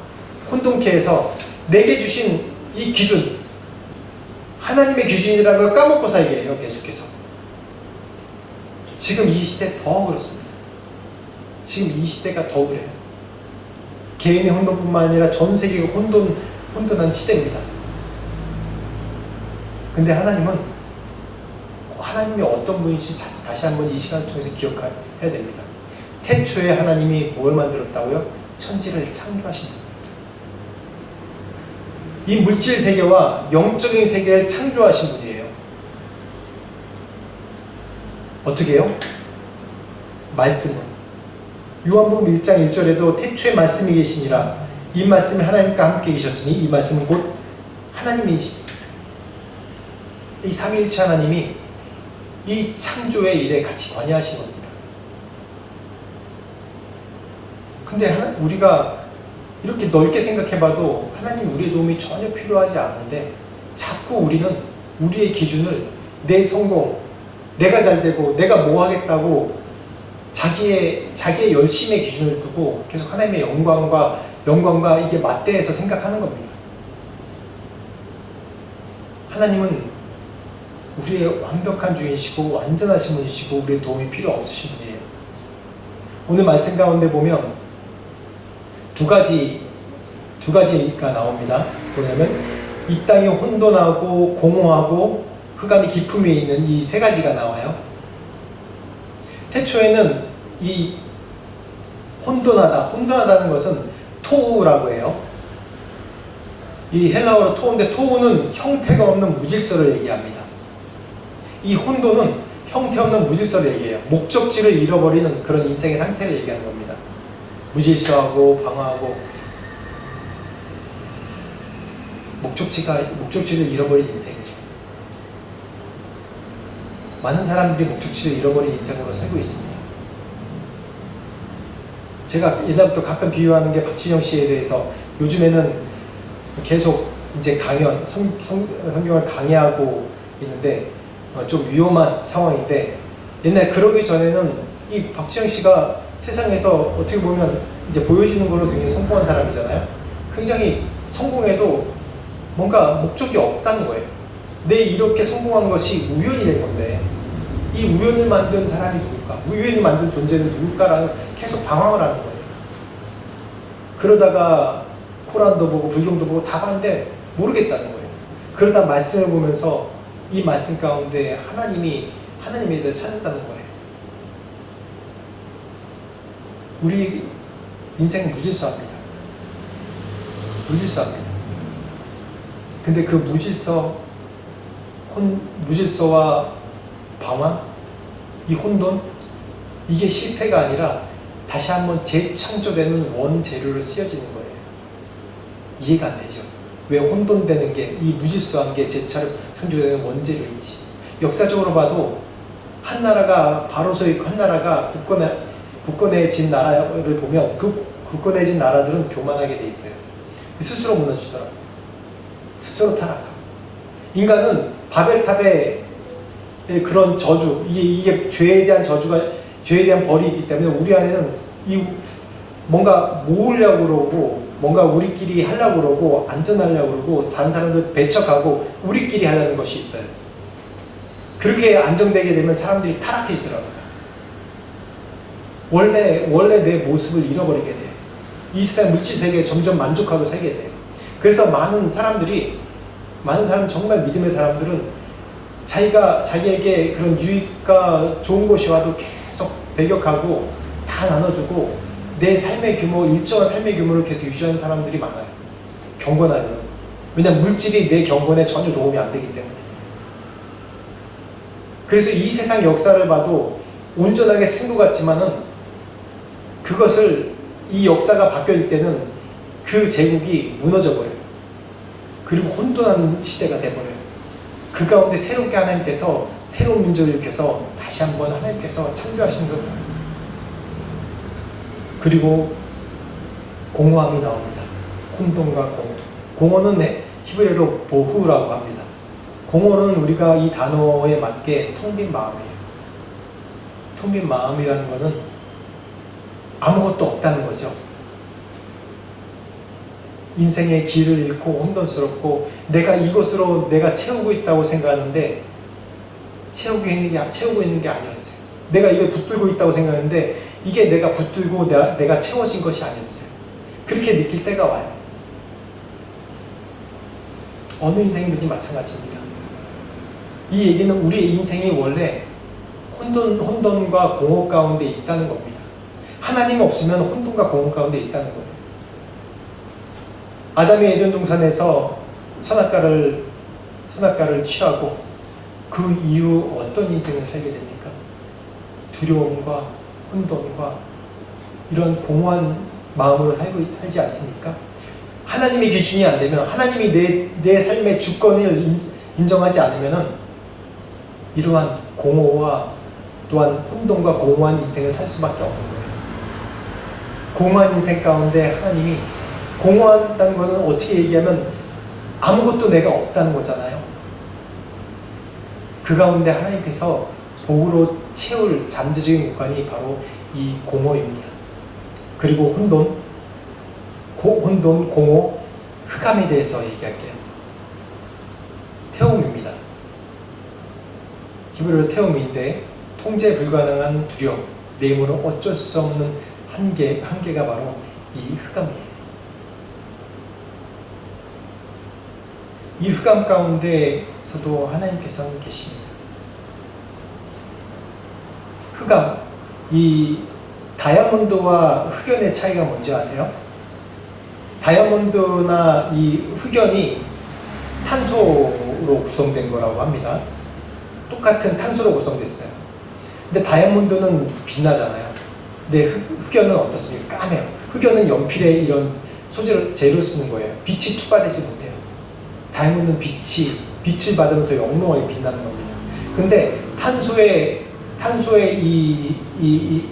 혼돈케 해서 내게 주신 이 기준, 하나님의 기준이라는 걸 까먹고 살게 해요. 계속해서. 지금 이 시대 더 그렇습니다. 지금 이 시대가 더 그래요. 개인의 혼돈뿐만 아니라 전 세계가 혼돈한 시대입니다. 근데 하나님이 어떤 분이신지 다시 한번 이 시간을 통해서 기억해야 됩니다. 태초에 하나님이 뭘 만들었다고요? 천지를 창조하신 겁니다. 이 물질 세계와 영적인 세계를 창조하신 분이에요. 어떻게 해요? 말씀은 요한복음 1장 1절에도 태초에 말씀이 계시니라 이 말씀이 하나님과 함께 계셨으니 이 말씀은 곧 하나님이시니 이 삼위일체 하나님이 이 창조의 일에 같이 관여하신 겁니다. 근데 우리가 이렇게 넓게 생각해봐도 하나님 우리의 도움이 전혀 필요하지 않은데 자꾸 우리는 우리의 기준을 내 성공, 내가 잘되고 내가 뭐 하겠다고 자기의 열심의 기준을 두고 계속 하나님의 영광과 이게 맞대해서 생각하는 겁니다. 하나님은 우리의 완벽한 주인이시고 완전하신 분이시고 우리의 도움이 필요 없으신 분이에요. 오늘 말씀 가운데 보면 두 가지가 나옵니다. 뭐냐면 이 땅이 혼돈하고 공허하고 흑암이 깊음에 있는 이 세 가지가 나와요. 태초에는 이 혼돈하다는 것은 토우라고 해요. 이 헬라어로 토우인데 토우는 형태가 없는 무질서를 얘기합니다. 이 혼돈은 형태 없는 무질서를 얘기해요. 목적지를 잃어버리는 그런 인생의 상태를 얘기하는 겁니다. 무질서하고 방황하고 목적지를 잃어버린 인생이에요. 많은 사람들이 목적지를 잃어버린 인생으로 살고 있습니다. 제가 옛날부터 가끔 비유하는 게 박진영 씨에 대해서 요즘에는 계속 이제 성경을 강의하고 있는데 좀 위험한 상황인데 옛날 그러기 전에는 이 박진영 씨가 세상에서 어떻게 보면 이제 보여지는 걸로 굉장히 성공한 사람이잖아요. 굉장히 성공해도 뭔가 목적이 없다는 거예요. 내 이렇게 성공한 것이 우연이 된 건데 이 우연을 만든 사람이 누굴까? 우연히 만든 존재는 누굴까라는 계속 방황을 하는 거예요. 그러다가 코란도 보고 불경도 보고 다 봤는데 모르겠다는 거예요. 그러다 말씀을 보면서 이 말씀 가운데 하나님에 대해 찾았다는 거예요. 우리 인생은 무질서합니다. 무질서합니다. 근데 그 무질서와 방황, 이 혼돈, 이게 실패가 아니라 다시 한번 재창조되는 원재료로 쓰여지는 거예요. 이해가 안 되죠? 왜 혼돈되는 게, 이 무질서한 게 재창조되는 원재료인지. 역사적으로 봐도 한 나라가 바로서 한 나라가 굳건해진 나라를 보면 그 굳건해진 나라들은 교만하게 돼 있어요. 스스로 무너지더라고요. 스스로 타락하고. 인간은 바벨탑의 그런 저주, 이게 죄에 대한 죄에 대한 벌이 있기 때문에 우리 안에는 뭔가 모으려고 그러고, 뭔가 우리끼리 하려고 그러고, 안전하려고 그러고, 다른 사람들 배척하고, 우리끼리 하려는 것이 있어요. 그렇게 안정되게 되면 사람들이 타락해지더라고요. 원래 내 모습을 잃어버리게 돼요. 이 세상 물질 세계에 점점 만족하고 살게 돼요. 그래서 많은 사람, 정말 믿음의 사람들은 자기에게 그런 유익과 좋은 것이 와도 계속 배격하고 다 나눠주고 내 삶의 규모, 일정한 삶의 규모를 계속 유지하는 사람들이 많아요. 경건하면. 왜냐하면 물질이 내 경건에 전혀 도움이 안 되기 때문에. 그래서 이 세상 역사를 봐도 온전하게 쓴 것 같지만은 이 역사가 바뀔 때는 그 제국이 무너져 버려요. 그리고 혼돈한 시대가 돼버려요. 그 가운데 새롭게 하나님께서 새로운 민족을 일으켜서 다시 한번 하나님께서 창조하신 겁니다. 그리고 공허함이 나옵니다. 혼돈과 공허. 공허는 히브리어로 보후라고 합니다. 공허는 우리가 이 단어에 맞게 텅 빈 마음이에요. 텅 빈 마음이라는 것은 아무것도 없다는 거죠. 인생의 길을 잃고 혼돈스럽고 내가 이것으로 내가 채우고 있다고 생각하는데 채우고 있는 게 아니었어요. 내가 이걸 붙들고 있다고 생각하는데 이게 내가 붙들고 내가 채워진 것이 아니었어요. 그렇게 느낄 때가 와요. 어느 인생이든지 마찬가지입니다. 이 얘기는 우리의 인생이 원래 혼돈과 공허 가운데 있다는 겁니다. 하나님 없으면 혼돈과 공허 가운데 있다는 거예요. 아담이 에덴 동산에서 선악과를 취하고 그 이후 어떤 인생을 살게 됩니까? 두려움과 혼돈과 이런 공허한 마음으로 살지 않습니까? 하나님의 기준이 안 되면, 하나님이 내 삶의 주권을 인정하지 않으면 이러한 공허와 또한 혼돈과 공허한 인생을 살 수밖에 없는 거예요. 공허한 인생 가운데 하나님이, 공허하다는 것은 어떻게 얘기하면 아무것도 내가 없다는 거잖아요. 그 가운데 하나님께서 복으로 채울 잠재적인 공간이 바로 이 공허입니다. 그리고 혼돈, 공허, 흑암에 대해서 얘기할게요. 태움입니다. 히브리어로 태움인데 통제 불가능한 두려움, 내 힘으로 어쩔 수 없는 한계가 바로 이 흑암이에요. 이 흑암 가운데서도 하나님께서는 계십니다. 흑암, 이 다이아몬드와 흑연의 차이가 뭔지 아세요? 다이아몬드나 이 흑연이 탄소로 구성된 거라고 합니다. 똑같은 탄소로 구성됐어요. 근데 다이아몬드는 빛나잖아요. 근데 흑연은 어떻습니까? 까매요. 흑연은 연필에 이런 재료를 쓰는 거예요. 빛이 투과되지 못해요. 다이아몬드는 빛을 받으면 더 영롱하게 빛나는 겁니다. 근데 탄소의 탄소의 이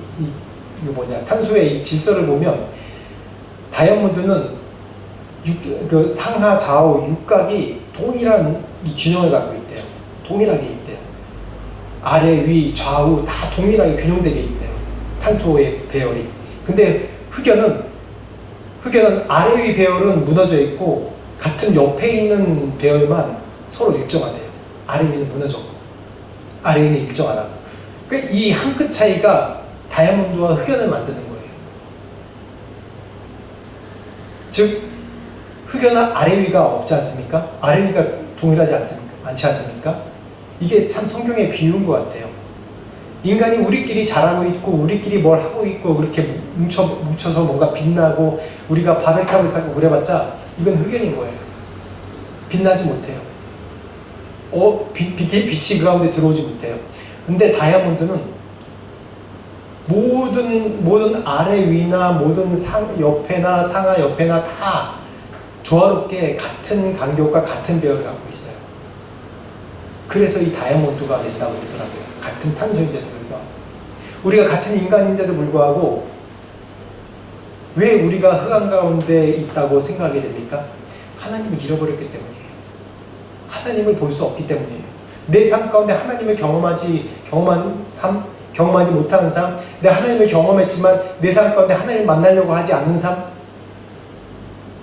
질서를 보면 다이아몬드는 그 상하 좌우 육각이 동일한 이 균형을 갖고 있대요. 동일하게 있대요. 아래 위 좌우 다 동일하게 균형되게 있대요. 탄소의 배열이. 근데 흑연은 아래 위 배열은 무너져 있고 같은 옆에 있는 배열만 서로 일정하대요. 아래 위는 무너졌고 아래 위는 일정하다고. 그러니까 이 한 끗 차이가 다이아몬드와 흑연을 만드는 거예요. 즉 흑연은 아래 위가 없지 않습니까? 아래 위가 동일하지 않지 않습니까? 이게 참 성경의 비유인 것 같아요. 인간이 우리끼리 잘하고 있고 우리끼리 뭘 하고 있고 그렇게 뭉쳐서 뭔가 빛나고 우리가 바벨탑을 쌓고 그래봤자 이건 흑연인 거예요. 빛나지 못해요. 빛이 그 가운데 들어오지 못해요. 근데 다이아몬드는 모든 아래 위나 모든 옆에나 상하 옆에나 다 조화롭게 같은 간격과 같은 배열을 갖고 있어요. 그래서 이 다이아몬드가 된다고 그러더라고요. 같은 탄소인데도 불구하고. 우리가 같은 인간인데도 불구하고 왜 우리가 흑암 가운데 있다고 생각하게 됩니까? 하나님을 잃어버렸기 때문이에요. 하나님을 볼 수 없기 때문이에요. 내 삶 가운데 하나님을 경험하지 못하는 삶, 내 하나님을 경험했지만 내 삶 가운데 하나님을 만나려고 하지 않는 삶,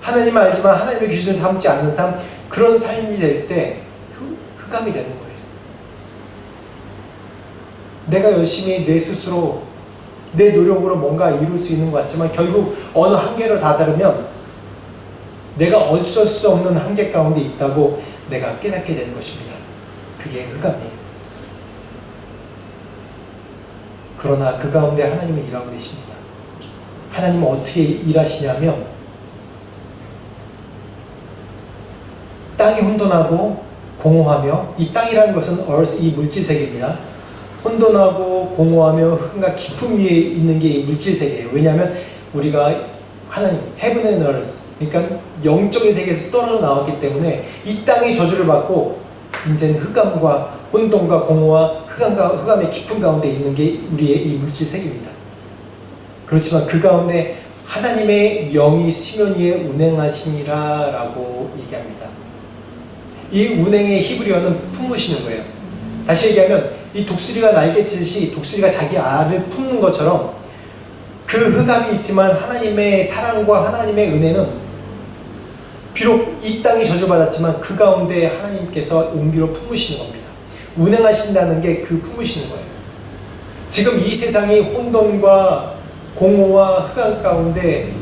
하나님을 알지만 하나님의 기준을 삼지 않는 삶, 그런 삶이 될 때 흑암이 되는 거예요. 내가 열심히 내 스스로 내 노력으로 뭔가 이룰 수 있는 것 같지만 결국 어느 한계로 다다르면 내가 어쩔 수 없는 한계 가운데 있다고 내가 깨닫게 되는 것입니다. 그게 흑암이에요. 그러나 그 가운데 하나님은 일하고 계십니다. 하나님은 어떻게 일하시냐면 땅이 혼돈하고 공허하며, 이 땅이라는 것은 이 물질 세계입니다. 혼돈하고 공허하며 흑암과 깊음 위에 있는 게 이 물질 세계예요. 왜냐하면 우리가 하나님, heaven and earth, 그러니까 영적인 세계에서 떨어져 나왔기 때문에 이 땅이 저주를 받고 이제는 흑암과 혼돈과 공허와 흑암의 깊은 가운데 있는 게 우리의 이 물질 세계입니다. 그렇지만 그 가운데 하나님의 영이 수면 위에 운행하시니라 라고 얘기합니다. 이 운행의 히브리어는 품으시는 거예요. 다시 얘기하면 이 독수리가 날개치듯이 독수리가 자기 알을 품는 것처럼 그 흑암이 있지만 하나님의 사랑과 하나님의 은혜는 비록 이 땅이 저주받았지만 그 가운데 하나님께서 온기로 품으시는 겁니다. 운행하신다는 게 그 품으시는 거예요. 지금 이 세상이 혼돈과 공허와 흑암 가운데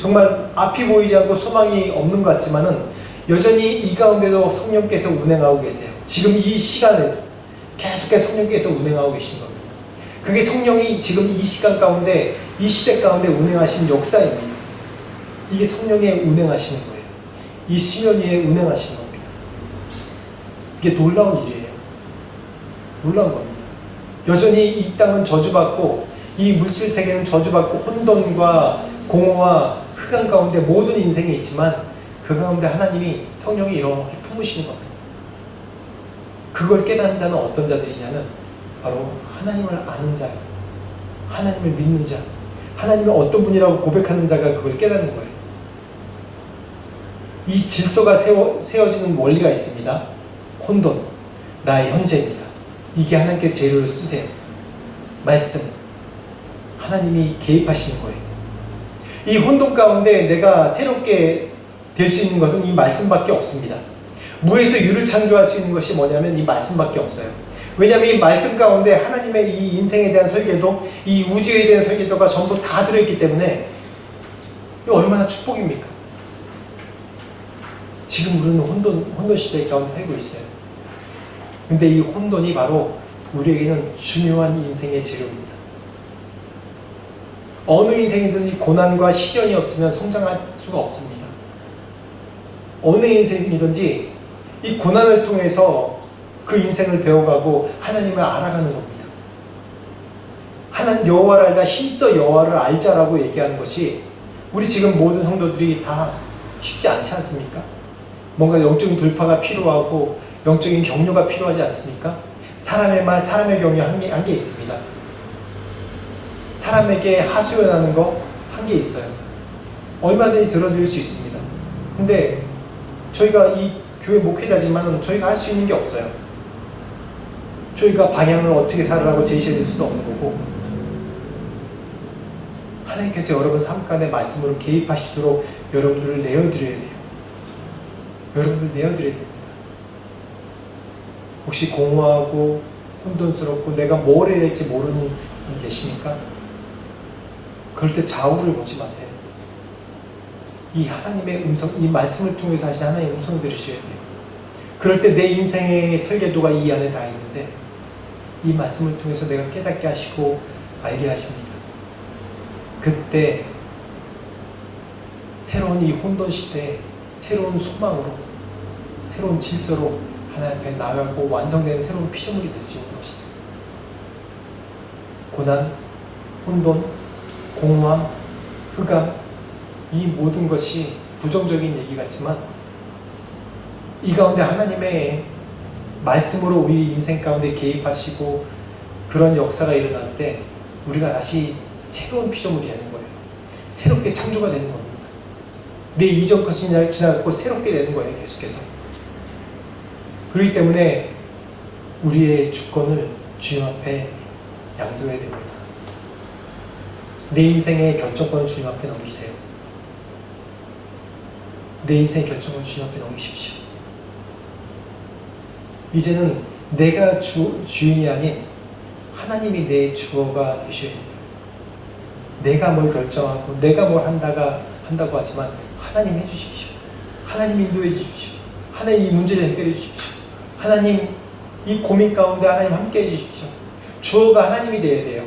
정말 앞이 보이지 않고 소망이 없는 것 같지만은 여전히 이 가운데도 성령께서 운행하고 계세요. 지금 이 시간에도 계속해서 성령께서 운행하고 계신 겁니다. 그게 성령이 지금 이 시간 가운데, 이 시대 가운데 운행하신 역사입니다. 이게 성령의 운행하시는 거예요. 이 수면 위에 운행하시는 겁니다. 이게 놀라운 일이에요. 놀라운 겁니다. 여전히 이 땅은 저주받고 이 물질 세계는 저주받고 혼돈과 공허와 흑암 가운데 모든 인생이 있지만 그 가운데 하나님이 성령이 이렇게 품으시는 겁니다. 그걸 깨닫는 자는 어떤 자들이냐면 바로 하나님을 아는 자, 하나님을 믿는 자, 하나님을 어떤 분이라고 고백하는 자가 그걸 깨닫는 거예요. 이 질서가 세워지는 원리가 있습니다. 혼돈, 나의 현재입니다. 이게 하나님께 재료를 쓰세요. 말씀, 하나님이 개입하시는 거예요. 이 혼돈 가운데 내가 새롭게 될 수 있는 것은 이 말씀밖에 없습니다. 무에서 유를 창조할 수 있는 것이 뭐냐면 이 말씀밖에 없어요. 왜냐하면 이 말씀 가운데 하나님의 이 인생에 대한 설계도, 이 우주에 대한 설계도가 전부 다 들어있기 때문에 이 얼마나 축복입니까? 지금 우리는 혼돈 시대 가운데 살고 있어요. 근데 이 혼돈이 바로 우리에게는 중요한 인생의 재료입니다. 어느 인생이든지 고난과 시련이 없으면 성장할 수가 없습니다. 어느 인생이든지 이 고난을 통해서 그 인생을 배워가고 하나님을 알아가는 겁니다. 하나님 여호와를 알자, 힘써 여호와를 알자라고 얘기하는 것이 우리 지금 모든 성도들이 다 쉽지 않지 않습니까? 뭔가 영적인 돌파가 필요하고 영적인 격려가 필요하지 않습니까? 사람의 말, 사람의 격려 한계 있습니다. 사람에게 하소연하는 거 한계 있어요. 얼마든지 들어드릴 수 있습니다. 근데 저희가 이 교회 목회자지만 저희가 할 수 있는 게 없어요. 저희가 방향을 어떻게 살으라고 제시해 줄 수도 없는 거고, 하나님께서 여러분 삶 가운데 말씀으로 개입하시도록 여러분들을 내어드려야 돼요. 여러분들 내어드려야 됩니다. 혹시 공허하고 혼돈스럽고 내가 뭘 해야 될지 모르는 분 계십니까? 그럴 때 좌우를 보지 마세요. 이 하나님의 음성, 이 말씀을 통해서 하신 하나님의 음성을 들으셔야 돼요. 그럴 때 내 인생의 설계도가 이 안에 다 있는데 이 말씀을 통해서 내가 깨닫게 하시고 알게 하십니다. 그때 새로운 이 혼돈 시대에 새로운 소망으로, 새로운 질서로 하나님 앞에 나아가고 완성된 새로운 피조물이 될 수 있는 것이다. 고난, 혼돈, 공허함, 흑암, 이 모든 것이 부정적인 얘기 같지만 이 가운데 하나님의 말씀으로 우리 인생 가운데 개입하시고 그런 역사가 일어날 때 우리가 다시 새로운 피조물이 되는 거예요. 새롭게 창조가 되는 겁니다. 내 이전 것이 지나갔고 새롭게 되는 거예요. 계속해서. 그렇기 때문에 우리의 주권을 주님 앞에 양도해야 됩니다. 내 인생의 결정권을 주님 앞에 넘기세요. 내 인생의 결정권을 주님 앞에 넘기십시오. 이제는 내가 주인이 아닌 하나님이 내 주어가 되셔야 돼요. 내가 뭘 결정하고 내가 뭘 한다고 하지만 하나님 해주십시오. 하나님 인도해 주십시오. 하나님 이 문제를 해결해 주십시오. 하나님 이 고민 가운데 하나님 함께 해주십시오. 주어가 하나님이 되어야 돼요.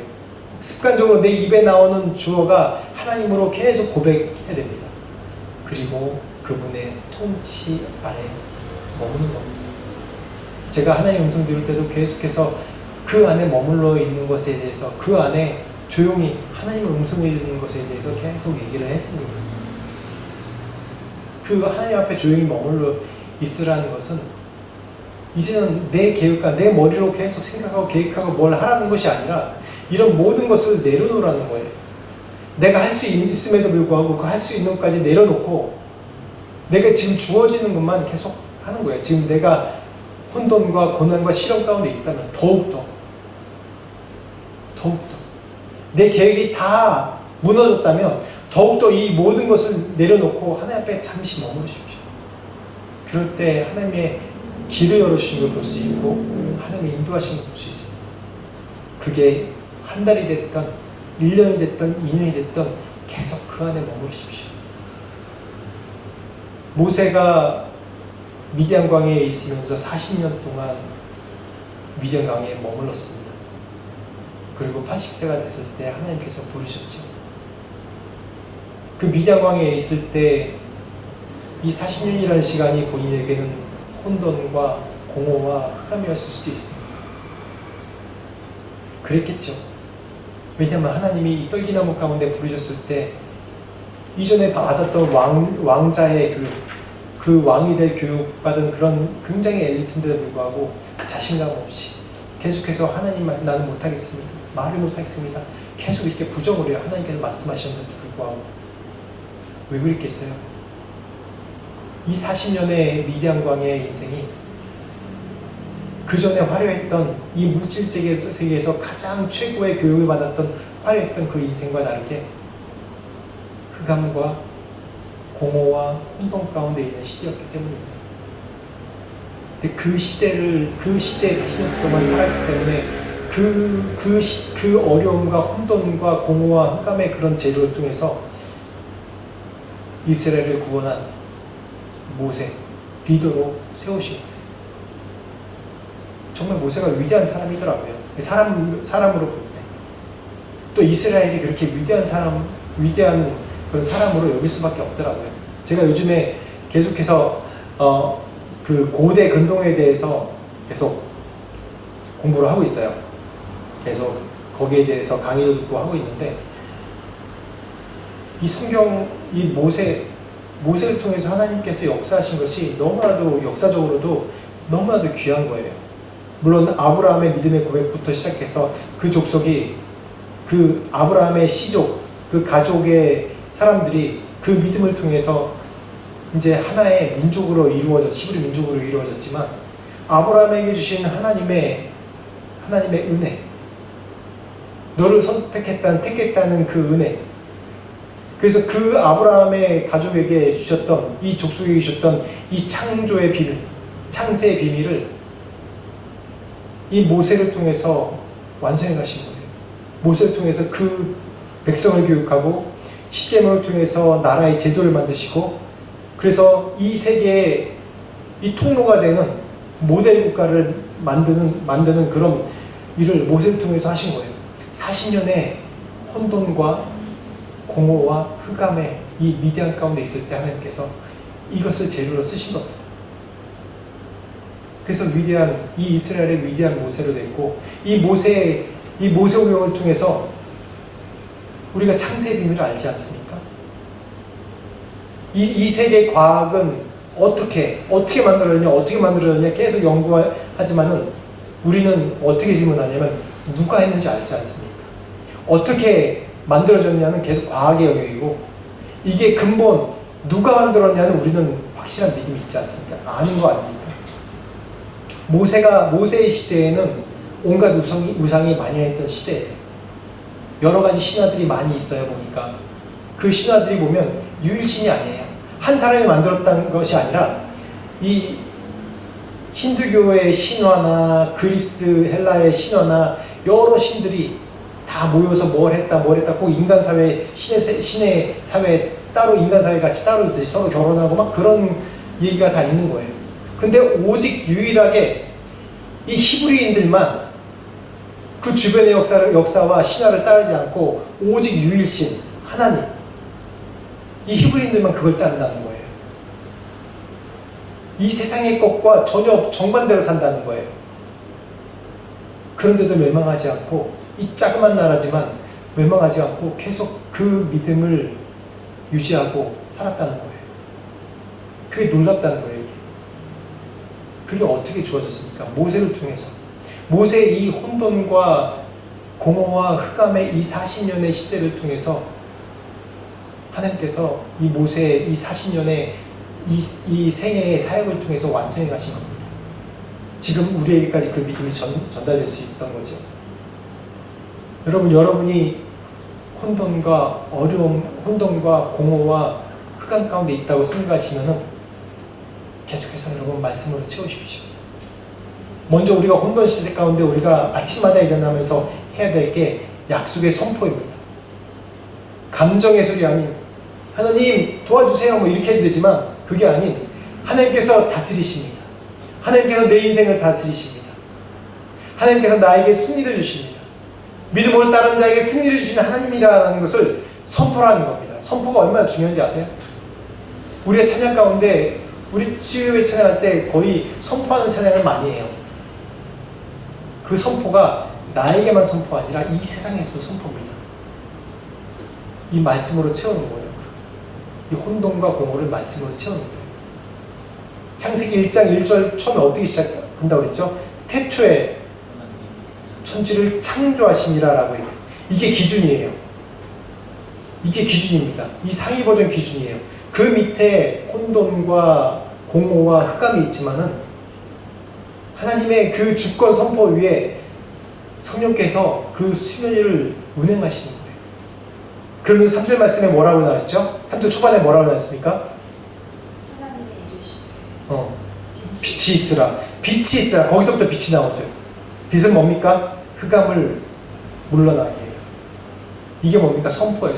습관적으로 내 입에 나오는 주어가 하나님으로 계속 고백해야 됩니다. 그리고 그분의 통치 아래 머무는 겁니다. 제가 하나님의 음성 들을 때도 계속해서 그 안에 머물러 있는 것에 대해서 그 안에 조용히 하나님의 음성을 듣는 것에 대해서 계속 얘기를 했습니다. 그 하나님 앞에 조용히 머물러 있으라는 것은 이제는 내 계획과 내 머리로 계속 생각하고 계획하고 뭘 하라는 것이 아니라 이런 모든 것을 내려놓으라는 거예요. 내가 할 수 있음에도 불구하고 그 할 수 있는 것까지 내려놓고 내가 지금 주어지는 것만 계속 하는 거예요. 지금 내가 혼돈과 고난과 시련 가운데 있다면 더욱더 내 계획이 다 무너졌다면 더욱더 이 모든 것을 내려놓고 하나님 앞에 잠시 머무르십시오. 그럴 때 하나님의 길을 열어주신 걸 볼 수 있고 하나님의 인도하신 걸 볼 수 있습니다. 그게 한 달이 됐던 1년이 됐던 2년이 됐던 계속 그 안에 머무르십시오. 모세가 미디안 광야에 있으면서 40년 동안 미디안 광야에 머물렀습니다. 그리고 80세가 됐을 때 하나님께서 부르셨죠. 그 미디안 광야에 있을 때 이 40년이라는 시간이 본인에게는 혼돈과 공허와 흑암이었을 수도 있습니다. 그랬겠죠. 왜냐하면 하나님이 이 떨기나무 가운데 부르셨을 때 이전에 받았던 왕자의 그 왕이 될 교육받은 그런 굉장히 엘리트인데도 불구하고 자신감 없이 계속해서 하나님 나는 못하겠습니다. 말을 못하겠습니다. 계속 이렇게 부정을 해요. 하나님께서 말씀하셨는데도 불구하고. 왜 그랬겠어요? 이 40년의 미디안 광야의 인생이 그 전에 화려했던 이 물질 세계에서 가장 최고의 교육을 받았던 화려했던 그 인생과 다르게 흑암과 공허와 혼돈 가운데 있는 시대였기 때문입니다. 근데 그 시대에 40년 동안 살았기 때문에 그 어려움과 혼돈과 공허와 흑암의 그런 제도를 통해서 이스라엘을 구원한 모세, 리더로 세우신 거예요. 정말 모세가 위대한 사람이더라고요. 사람으로 볼 때. 또 이스라엘이 그렇게 위대한 그런 사람으로 여길 수밖에 없더라고요. 제가 요즘에 계속해서 그 고대 근동에 대해서 계속 공부를 하고 있어요. 계속 거기에 대해서 강의도 듣고 하고 있는데 이 성경, 이 모세를 통해서 하나님께서 역사하신 것이 너무나도 역사적으로도 너무나도 귀한 거예요. 물론 아브라함의 믿음의 고백부터 시작해서 그 족속이 그 아브라함의 시족, 그 가족의 사람들이 그 믿음을 통해서 이제 하나의 민족으로 히브리 민족으로 이루어졌지만 아브라함에게 주신 하나님의 은혜, 너를 택했다는 그 은혜, 그래서 그 아브라함의 가족에게 주셨던 이 족속에게 주셨던 이 창조의 비밀, 창세의 비밀을 이 모세를 통해서 완성해 가신 거예요. 모세를 통해서 그 백성을 교육하고 십계명을 통해서 나라의 제도를 만드시고 그래서 이 세계의 이 통로가 되는 모델 국가를 만드는 그런 일을 모세를 통해서 하신 거예요. 40년의 혼돈과 공허와 흑암의 이 미디안 가운데 있을 때 하나님께서 이것을 재료로 쓰신 겁니다. 그래서 위대한 이 이스라엘의 위대한 모세로 됐고 이 모세 오경을 통해서 우리가 창세의 비밀을 알지 않습니까? 이 세계의 과학은 어떻게 만들어졌냐 계속 연구하지만은 우리는 어떻게 질문하냐면 누가 했는지 알지 않습니까? 어떻게 만들어졌냐는 계속 과학의 영역이고 이게 근본 누가 만들었냐는 우리는 확실한 믿음이 있지 않습니까? 아는 거 아닙니까? 모세의 시대에는 온갖 우상이 만연했던 시대예요. 여러 가지 신화들이 많이 있어요. 보니까 그 신화들이 보면 유일신이 아니에요. 한 사람이 만들었다는 것이 아니라 이 힌두교의 신화나 그리스 헬라의 신화나 여러 신들이 다 모여서 뭘 했다 꼭 인간 사회 신의 사회 따로 인간 사회 같이 따로 있듯이 서로 결혼하고 막 그런 얘기가 다 있는 거예요. 근데 오직 유일하게 이 히브리인들만 그 주변의 역사와 신화를 따르지 않고 오직 유일신 하나님 이 히브리인들만 그걸 따른다는 거예요. 이 세상의 것과 전혀 정반대로 산다는 거예요. 그런데도 멸망하지 않고 이 자그만 나라지만 멸망하지 않고 계속 그 믿음을 유지하고 살았다는 거예요. 그게 놀랍다는 거예요. 그게 어떻게 주어졌습니까? 모세를 통해서. 모세의 이 혼돈과 공허와 흑암의 이 40년의 시대를 통해서 하나님께서 이 모세의 이 40년의 이 생애의 사역을 통해서 완성해 가신 겁니다. 지금 우리에게까지 그 믿음이 전달될 수 있던 거죠. 여러분이 혼돈과 어려움, 혼돈과 공허와 흑암 가운데 있다고 생각하시면은 계속해서 여러분 말씀으로 채우십시오. 먼저 우리가 혼돈 시대 가운데 우리가 아침마다 일어나면서 해야 될 게 약속의 선포입니다. 감정의 소리 아닌 하나님 도와주세요 뭐 이렇게 해도 되지만 그게 아닌 하나님께서 다스리십니다. 하나님께서 내 인생을 다스리십니다. 하나님께서 나에게 승리를 주십니다. 믿음으로 따른 자에게 승리를 주시는 하나님이라는 것을 선포하는 겁니다. 선포가 얼마나 중요한지 아세요? 우리의 찬양 가운데 우리 수요일에 찬양할 때 거의 선포하는 찬양을 많이 해요. 그 선포가 나에게만 선포가 아니라 이 세상에서도 선포입니다. 이 말씀으로 채우는 거예요. 이 혼돈과 공허를 말씀으로 채우는 거예요. 창세기 1장 1절 처음에 어떻게 시작한다고 그랬죠? 태초에 천지를 창조하시니라 라고 해요. 이게 기준이에요. 이게 기준입니다. 이 상위 버전 기준이에요. 그 밑에 혼돈과 공허와 흑암이 있지만은 하나님의 그 주권 선포 위에 성령께서 그 수면 위를 운행하시는 거예요. 그러면 3절 말씀에 뭐라고 나왔죠? 3절 초반에 뭐라고 나왔습니까? 하나님이 이르시되 빛이 있으라. 빛이 있으라. 거기서부터 빛이 나오죠. 빛은 뭡니까? 흑암을 물러나게 해요. 이게 뭡니까? 선포예요.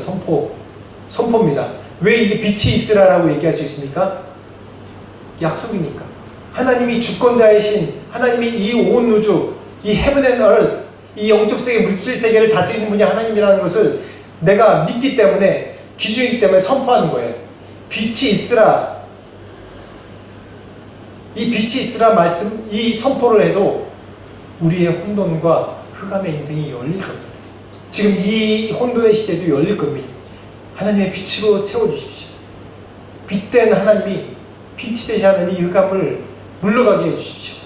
선포입니다. 왜 이게 빛이 있으라라고 얘기할 수 있습니까? 약속이니까. 하나님이 주권자이신 하나님이 이 온 우주, 이 heaven and earth, 이 영적 세계, 물질 세계를 다스리는 분이 하나님이라는 것을 내가 믿기 때문에, 기준이기 때문에 선포하는 거예요. 빛이 있으라. 이 빛이 있으라 말씀, 이 선포를 해도 우리의 혼돈과 흑암의 인생이 열릴 겁니다. 지금 이 혼돈의 시대도 열릴 겁니다. 하나님의 빛으로 채워주십시오. 빛된 하나님이, 빛이 되신 하나님이 이 흑암을 물러가게 해주십시오.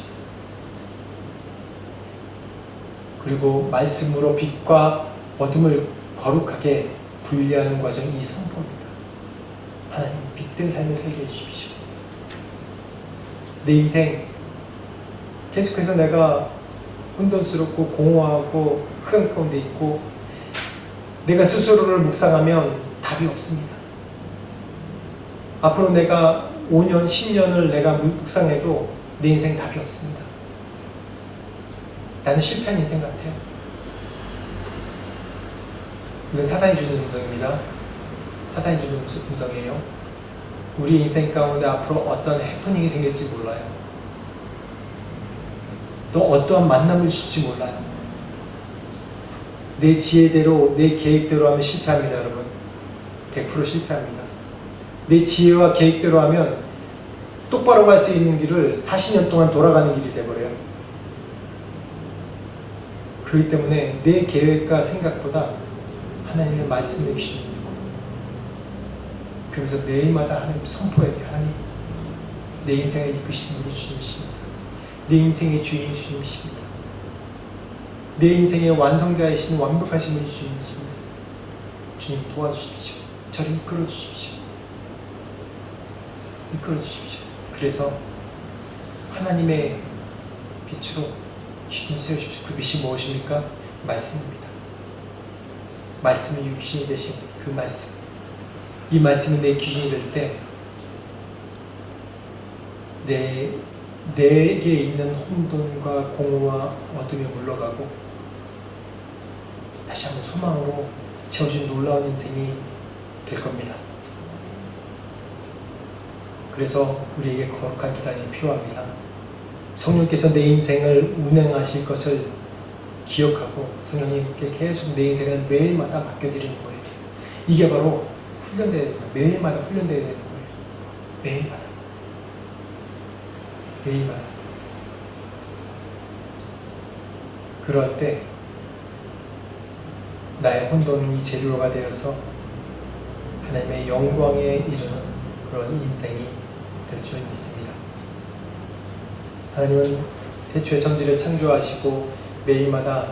그리고 말씀으로 빛과 어둠을 거룩하게 분리하는 과정이 이 선포입니다. 하나님 빛된 삶을 살게 해주십시오. 내 인생 계속해서 내가 혼돈스럽고 공허하고 흑암 가운데 있고 내가 스스로를 묵상하면 답이 없습니다. 앞으로 내가 5년, 10년을 내가 묵상해도 내 인생 답이 없습니다. 나는 실패한 인생 같아요. 이건 사단이 주는 음성입니다. 사단이 주는 음성이에요. 우리 인생 가운데 앞으로 어떤 해프닝이 생길지 몰라요. 또 어떠한 만남을 줄지 몰라요. 내 지혜대로 내 계획대로 하면 실패합니다, 여러분. 100% 실패합니다. 내 지혜와 계획대로 하면 똑바로 갈 수 있는 길을 40년 동안 돌아가는 길이 돼버려요. 그렇기 때문에 내 계획과 생각보다 하나님의 말씀의 기준이 두고, 그러면서 매일마다 하나님 선포해야 돼. 하나님, 내 인생을 이끄시는 분이 주님이십니다. 내 인생의 주인 주님이십니다. 내 인생의 완성자이신 완벽하신 분이 주님이십니다. 주님 도와주십시오. 저를 이끌어 주십시오. 이끌어 주십시오. 그래서 하나님의 빛으로 기준을 세우십시오. 그 빛이 무엇입니까? 말씀입니다. 말씀이 육신이 되신 그 말씀. 이 말씀이 내 기준이 될 때 내게 있는 혼돈과 공허와 어둠이 물러가고 다시 한번 소망으로 채워진 놀라운 인생이 될 겁니다. 그래서 우리에게 거룩한 기단이 필요합니다. 성령께서 내 인생을 운행하실 것을 기억하고 성령님께 계속 내 인생을 매일마다 맡겨드리는 거예요. 이게 바로 훈련돼야 되는 거예요. 매일마다 훈련돼야 되는 거예요. 매일마다. 매일마다. 그럴 때 나의 혼돈이 재료가 되어서 하나님의 영광에 이르는 그런 인생이 될 줄 믿습니다. 하나님은 태초에 천지를 창조하시고 매일마다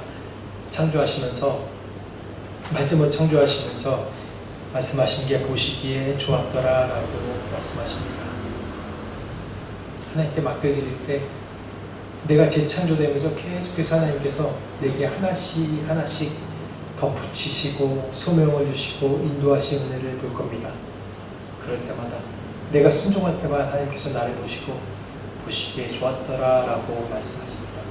창조하시면서 말씀을 창조하시면서 말씀하신 게 보시기에 좋았더라 라고 말씀하십니다. 하나님께 맡겨드릴 때 내가 재창조되면서 계속해서 하나님께서 내게 하나씩 하나씩 덧붙이시고 소명을 주시고 인도하시는 은혜를 볼 겁니다. 그럴 때마다 내가 순종할 때마다 하나님께서 나를 보시고 보시기에 좋았더라 라고 말씀하십니다.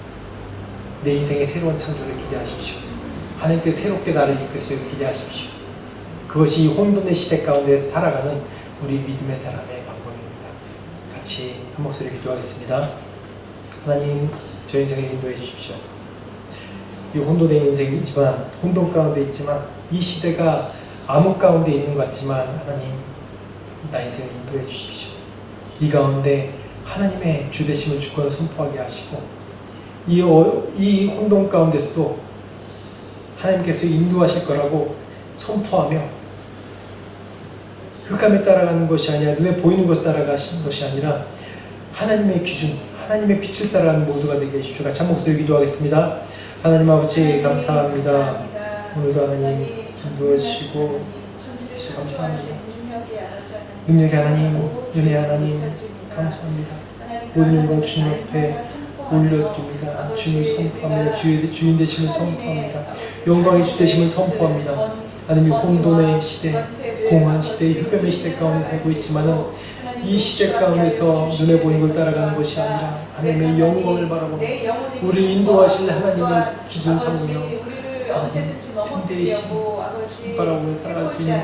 내 인생의 새로운 창조를 기대하십시오. 하나님께 새롭게 나를 이끌수록 기대하십시오. 그것이 혼돈의 시대 가운데 살아가는 우리 믿음의 사람의 방법입니다. 같이 한 목소리 기도하겠습니다. 하나님, 저 인생을 인도해 주십시오. 이 혼돈의 인생이지만, 혼돈 가운데 있지만, 이 시대가 암흑 가운데 있는 것 같지만 하나님, 나 인생을 인도해 주십시오. 이 가운데 하나님의 주되심을 주권을 선포하게 하시고 이 혼돈 가운데서도 하나님께서 인도하실 거라고 선포하며 흑암에 따라가는 것이 아니라 눈에 보이는 것을 따라가시는 것이 아니라 하나님의 기준, 하나님의 빛을 따라가는 모두가 되게 해주십시오. 같이 한 목소리 기도하겠습니다. 하나님 아버지 감사합니다. 오늘도 하나님 인도해 주시고 감사합니다. 능력의 하나님, 은혜의 하나님 감사합니다. 모든 영광 주님 앞에 올려드립니다. 주님을 선포합니다. 주인 되심을 선포합니다. 영광의 주 되심을 선포합니다. 하나님, 혼돈의 시대, 공허한 시대, 흑암의 시대 가운데 살고 있지만은 이 시대 가운데서 눈에 보이는 걸 따라가는 것이 아니라 하나님의 영광을 바라보고 우리 인도하실 하나님의 기준 삼으며 하나님 틈대이신 바라보며 살아갈 수 있는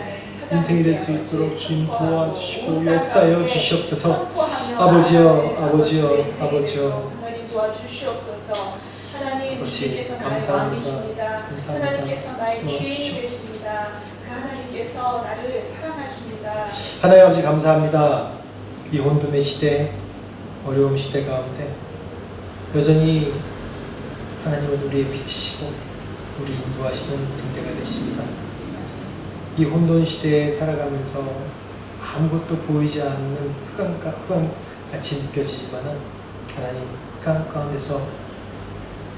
인생이 될 수 있도록 주님 도와주시고 역사하여 주시옵소서. 아버지여, 아버지여, 아버지여. 하나님 도와주시옵소서. 하나님, 아버지, 주님께서 나의 감사합니다. 왕이십니다. 감사합니다. 하나님께서 나의 주인이 도와주시옵소서. 되십니다. 그 하나님께서 나를 사랑하십니다. 하나님 아버지 감사합니다. 이 혼돈의 시대, 어려움 시대 가운데 여전히 하나님은 우리의 빛이시고 우리 인도하시는 등대가 되십니다. 이 혼돈 시대에 살아가면서 아무것도 보이지 않는 흑암같이 느껴지지만은 하나님, 흑암 가운데서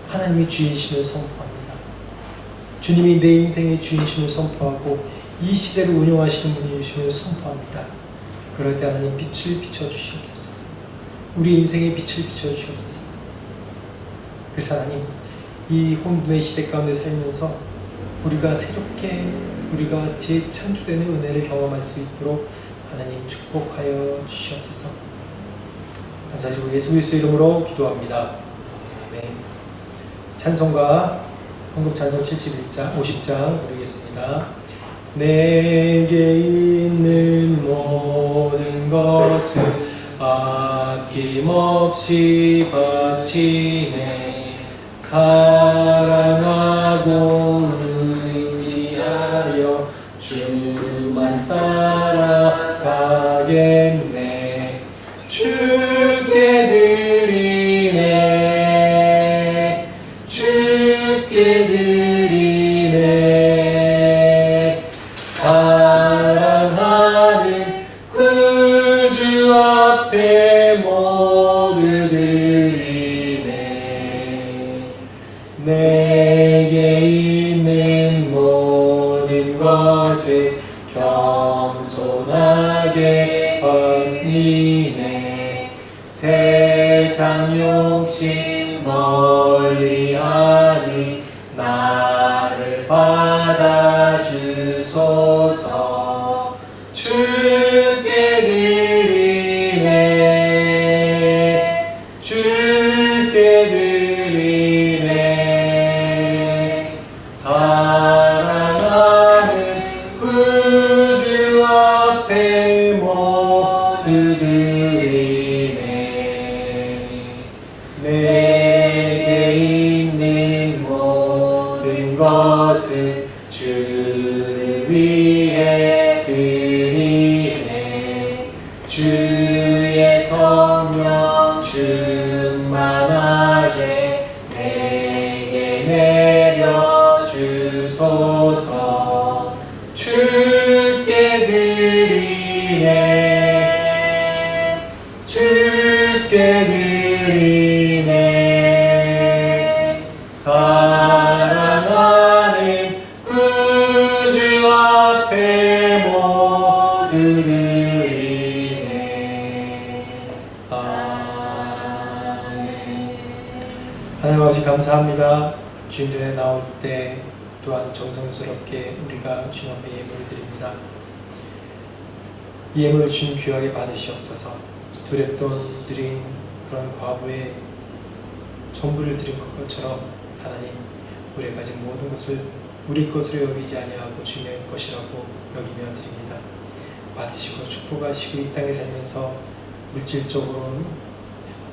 하나님이 주인이심을 선포합니다. 주님이 내 인생의 주인이심을 선포하고 이 시대를 운영하시는 분이심을 선포합니다. 그럴 때 하나님 빛을 비춰주시옵소서. 우리 인생의 빛을 비춰주시옵소서. 그래서 하나님, 이 혼돈의 시대 가운데 살면서 우리가 새롭게 우리가 재창조되는 은혜를 경험할 수 있도록 하나님 축복하여 주시옵소서. 감사드리고 예수 그리스도의 이름으로 기도합니다. 아멘. 찬송가 헌금 찬송 50장 부르겠습니다. 내게 있는 모든 것을 아낌없이 바치네. 사랑하고 의지하여 주만 따라가겠네. 주께 드리네. 주께 드리네. 사랑하는 구주 앞에 모두 드리네. 내게 있는 모든 것을 겸손하게 드리네. 세상 욕심 멀리하니 나를 받아주소서. 주께 드리네. 주께 드리네. 사랑하는 구주 앞에 모두 드리네. 내게 있는 모든 것을 주를 위해 드리네. 주의 성령 충만하게 내게 내려주소서. 주께 드리네. 주께 드리네. 사랑하는 구주 앞에 모두 드리네. 아멘. 하나님 아버지 감사합니다. 주님 전에 나올 때 또한 정성스럽게 우리가 주님 앞에 예물을 드립니다. 이 예물을 주님 귀하게 받으시옵소서. 두렵돈 드린 그런 과부의 전부를 드린 것처럼 하나님, 우리가 가진 모든 것을 우리 것으로 여기지 아니하고 주님의 것이라고 여기며 드립니다. 받으시고 축복하시고 이 땅에 살면서 물질적으로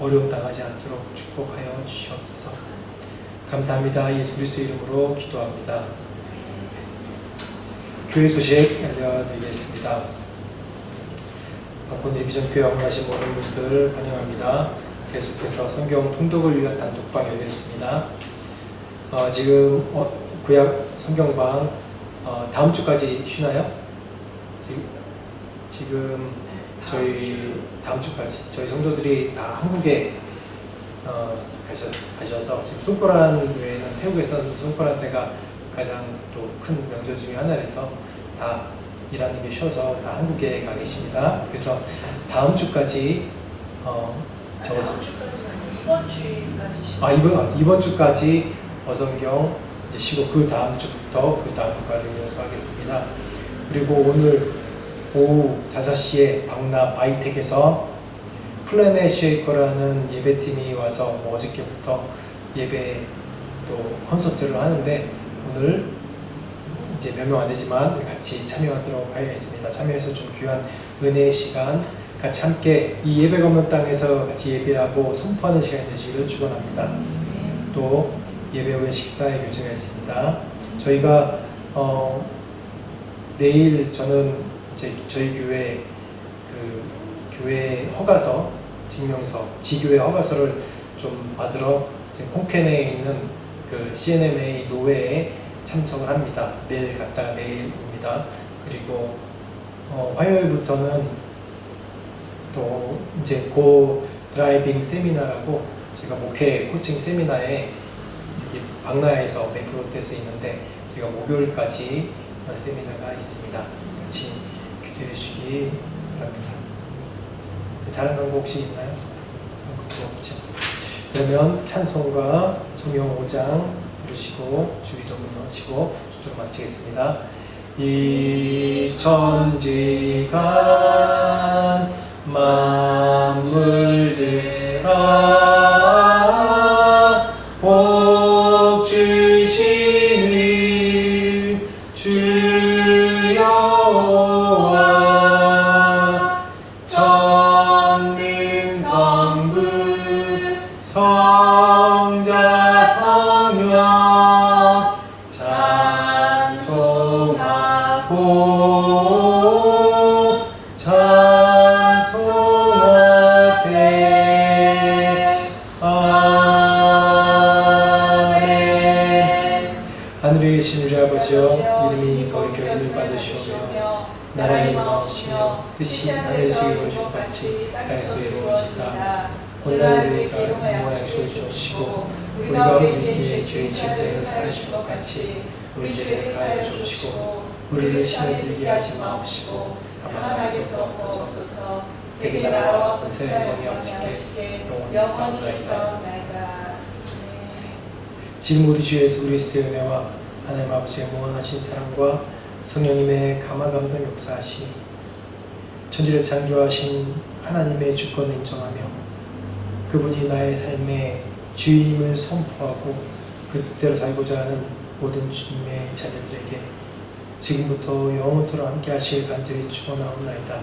어려움 당하지 않도록 축복하여 주시옵소서. 감사합니다. 예수 그리스도 이름으로 기도합니다. 교회 소식 알려드리겠습니다. 박본 리비전 교회 방문하신 모든 분들을 환영합니다. 계속해서 성경 통독을 위한 단톡방 열려 있습니다. 지금 구약 성경방 다음 주까지 쉬나요? 지금 저희 다음 주까지 저희 성도들이 다 한국에 가셔서 지금 송코란 외에는 태국에서는 송코란 때가 가장 또 큰 명절 중에 하나라서 다 일하는 게 쉬어서 다 한국에 가 계십니다. 그래서 다음 주까지 적어서 이번 주까지 쉬고 이번 주까지 어성경 이제 쉬고 그 다음 주부터 그 다음 주까지 이어서 하겠습니다. 그리고 오늘 오후 5시에 방나 바이텍에서 플래닛 쉐이커라는 예배팀이 와서 어저께부터 예배 또 콘서트를 하는데 오늘 이제 몇 명 안 되지만 같이 참여하도록 하겠습니다. 참여해서 좀 귀한 은혜의 시간 같이 함께 이 예배가 없는 땅에서 같이 예배하고 선포하는 시간이 되시기를 축원합니다. 또 예배 후에 식사의 교제가 있습니다. 저희가 내일 저는 이제 저희 교회 교회 허가서 증명서 지교회 허가서를 좀 받으러 지금 콩캔에 있는 그 CNMA 노회에 참석을 합니다. 내일 갔다가 내일 옵니다. 그리고 화요일부터는 또 이제 고 드라이빙 세미나라고 제가 목회 코칭 세미나에 박나에서 매크로트에서 있는데 제가 목요일까지 세미나가 있습니다. 같이 기도해 주시기 바랍니다. 다른 광고 혹시 있나요? 없죠. 그러면 찬송가 성경 5장 부르시고 주기도문 마치고 주도록 마치겠습니다. 이 천지간 만물들아 복 주시는 주의 찬송하고 찬송하세. 아멘. 하늘에 계신 우리 아버지여, 이름이 거룩히 여김을 받으시오며 나라의 임하옵시며 뜻이 하늘에서 이루어진 것 같이 땅에서 이루어지이다. 오늘날 우리에게 일용할 양식을 주옵시고 우리가 우리에게 죄의 질자를 사하여 준 것 같이 우리 죄를 사하여 주옵시고 우리를 시험에 들게 하지 마옵시고 다만 악에서 구하옵소서. 대개 나라와 권세와 영광이 아버지께 영원히 있사옵나이다. 지금 우리 주 예수 그리스도의 은혜와 하나님 아버지의 무한하신 사랑과 성령님의 감화감동 역사하시니 천지를 창조하신 하나님의 주권을 인정하며 그분이 나의 삶의 주인임을 선포하고 그 뜻대로 살고자 하는 모든 주님의 자녀들에게 지금부터 영원토록 함께 하실 간절히 축원하옵나이다.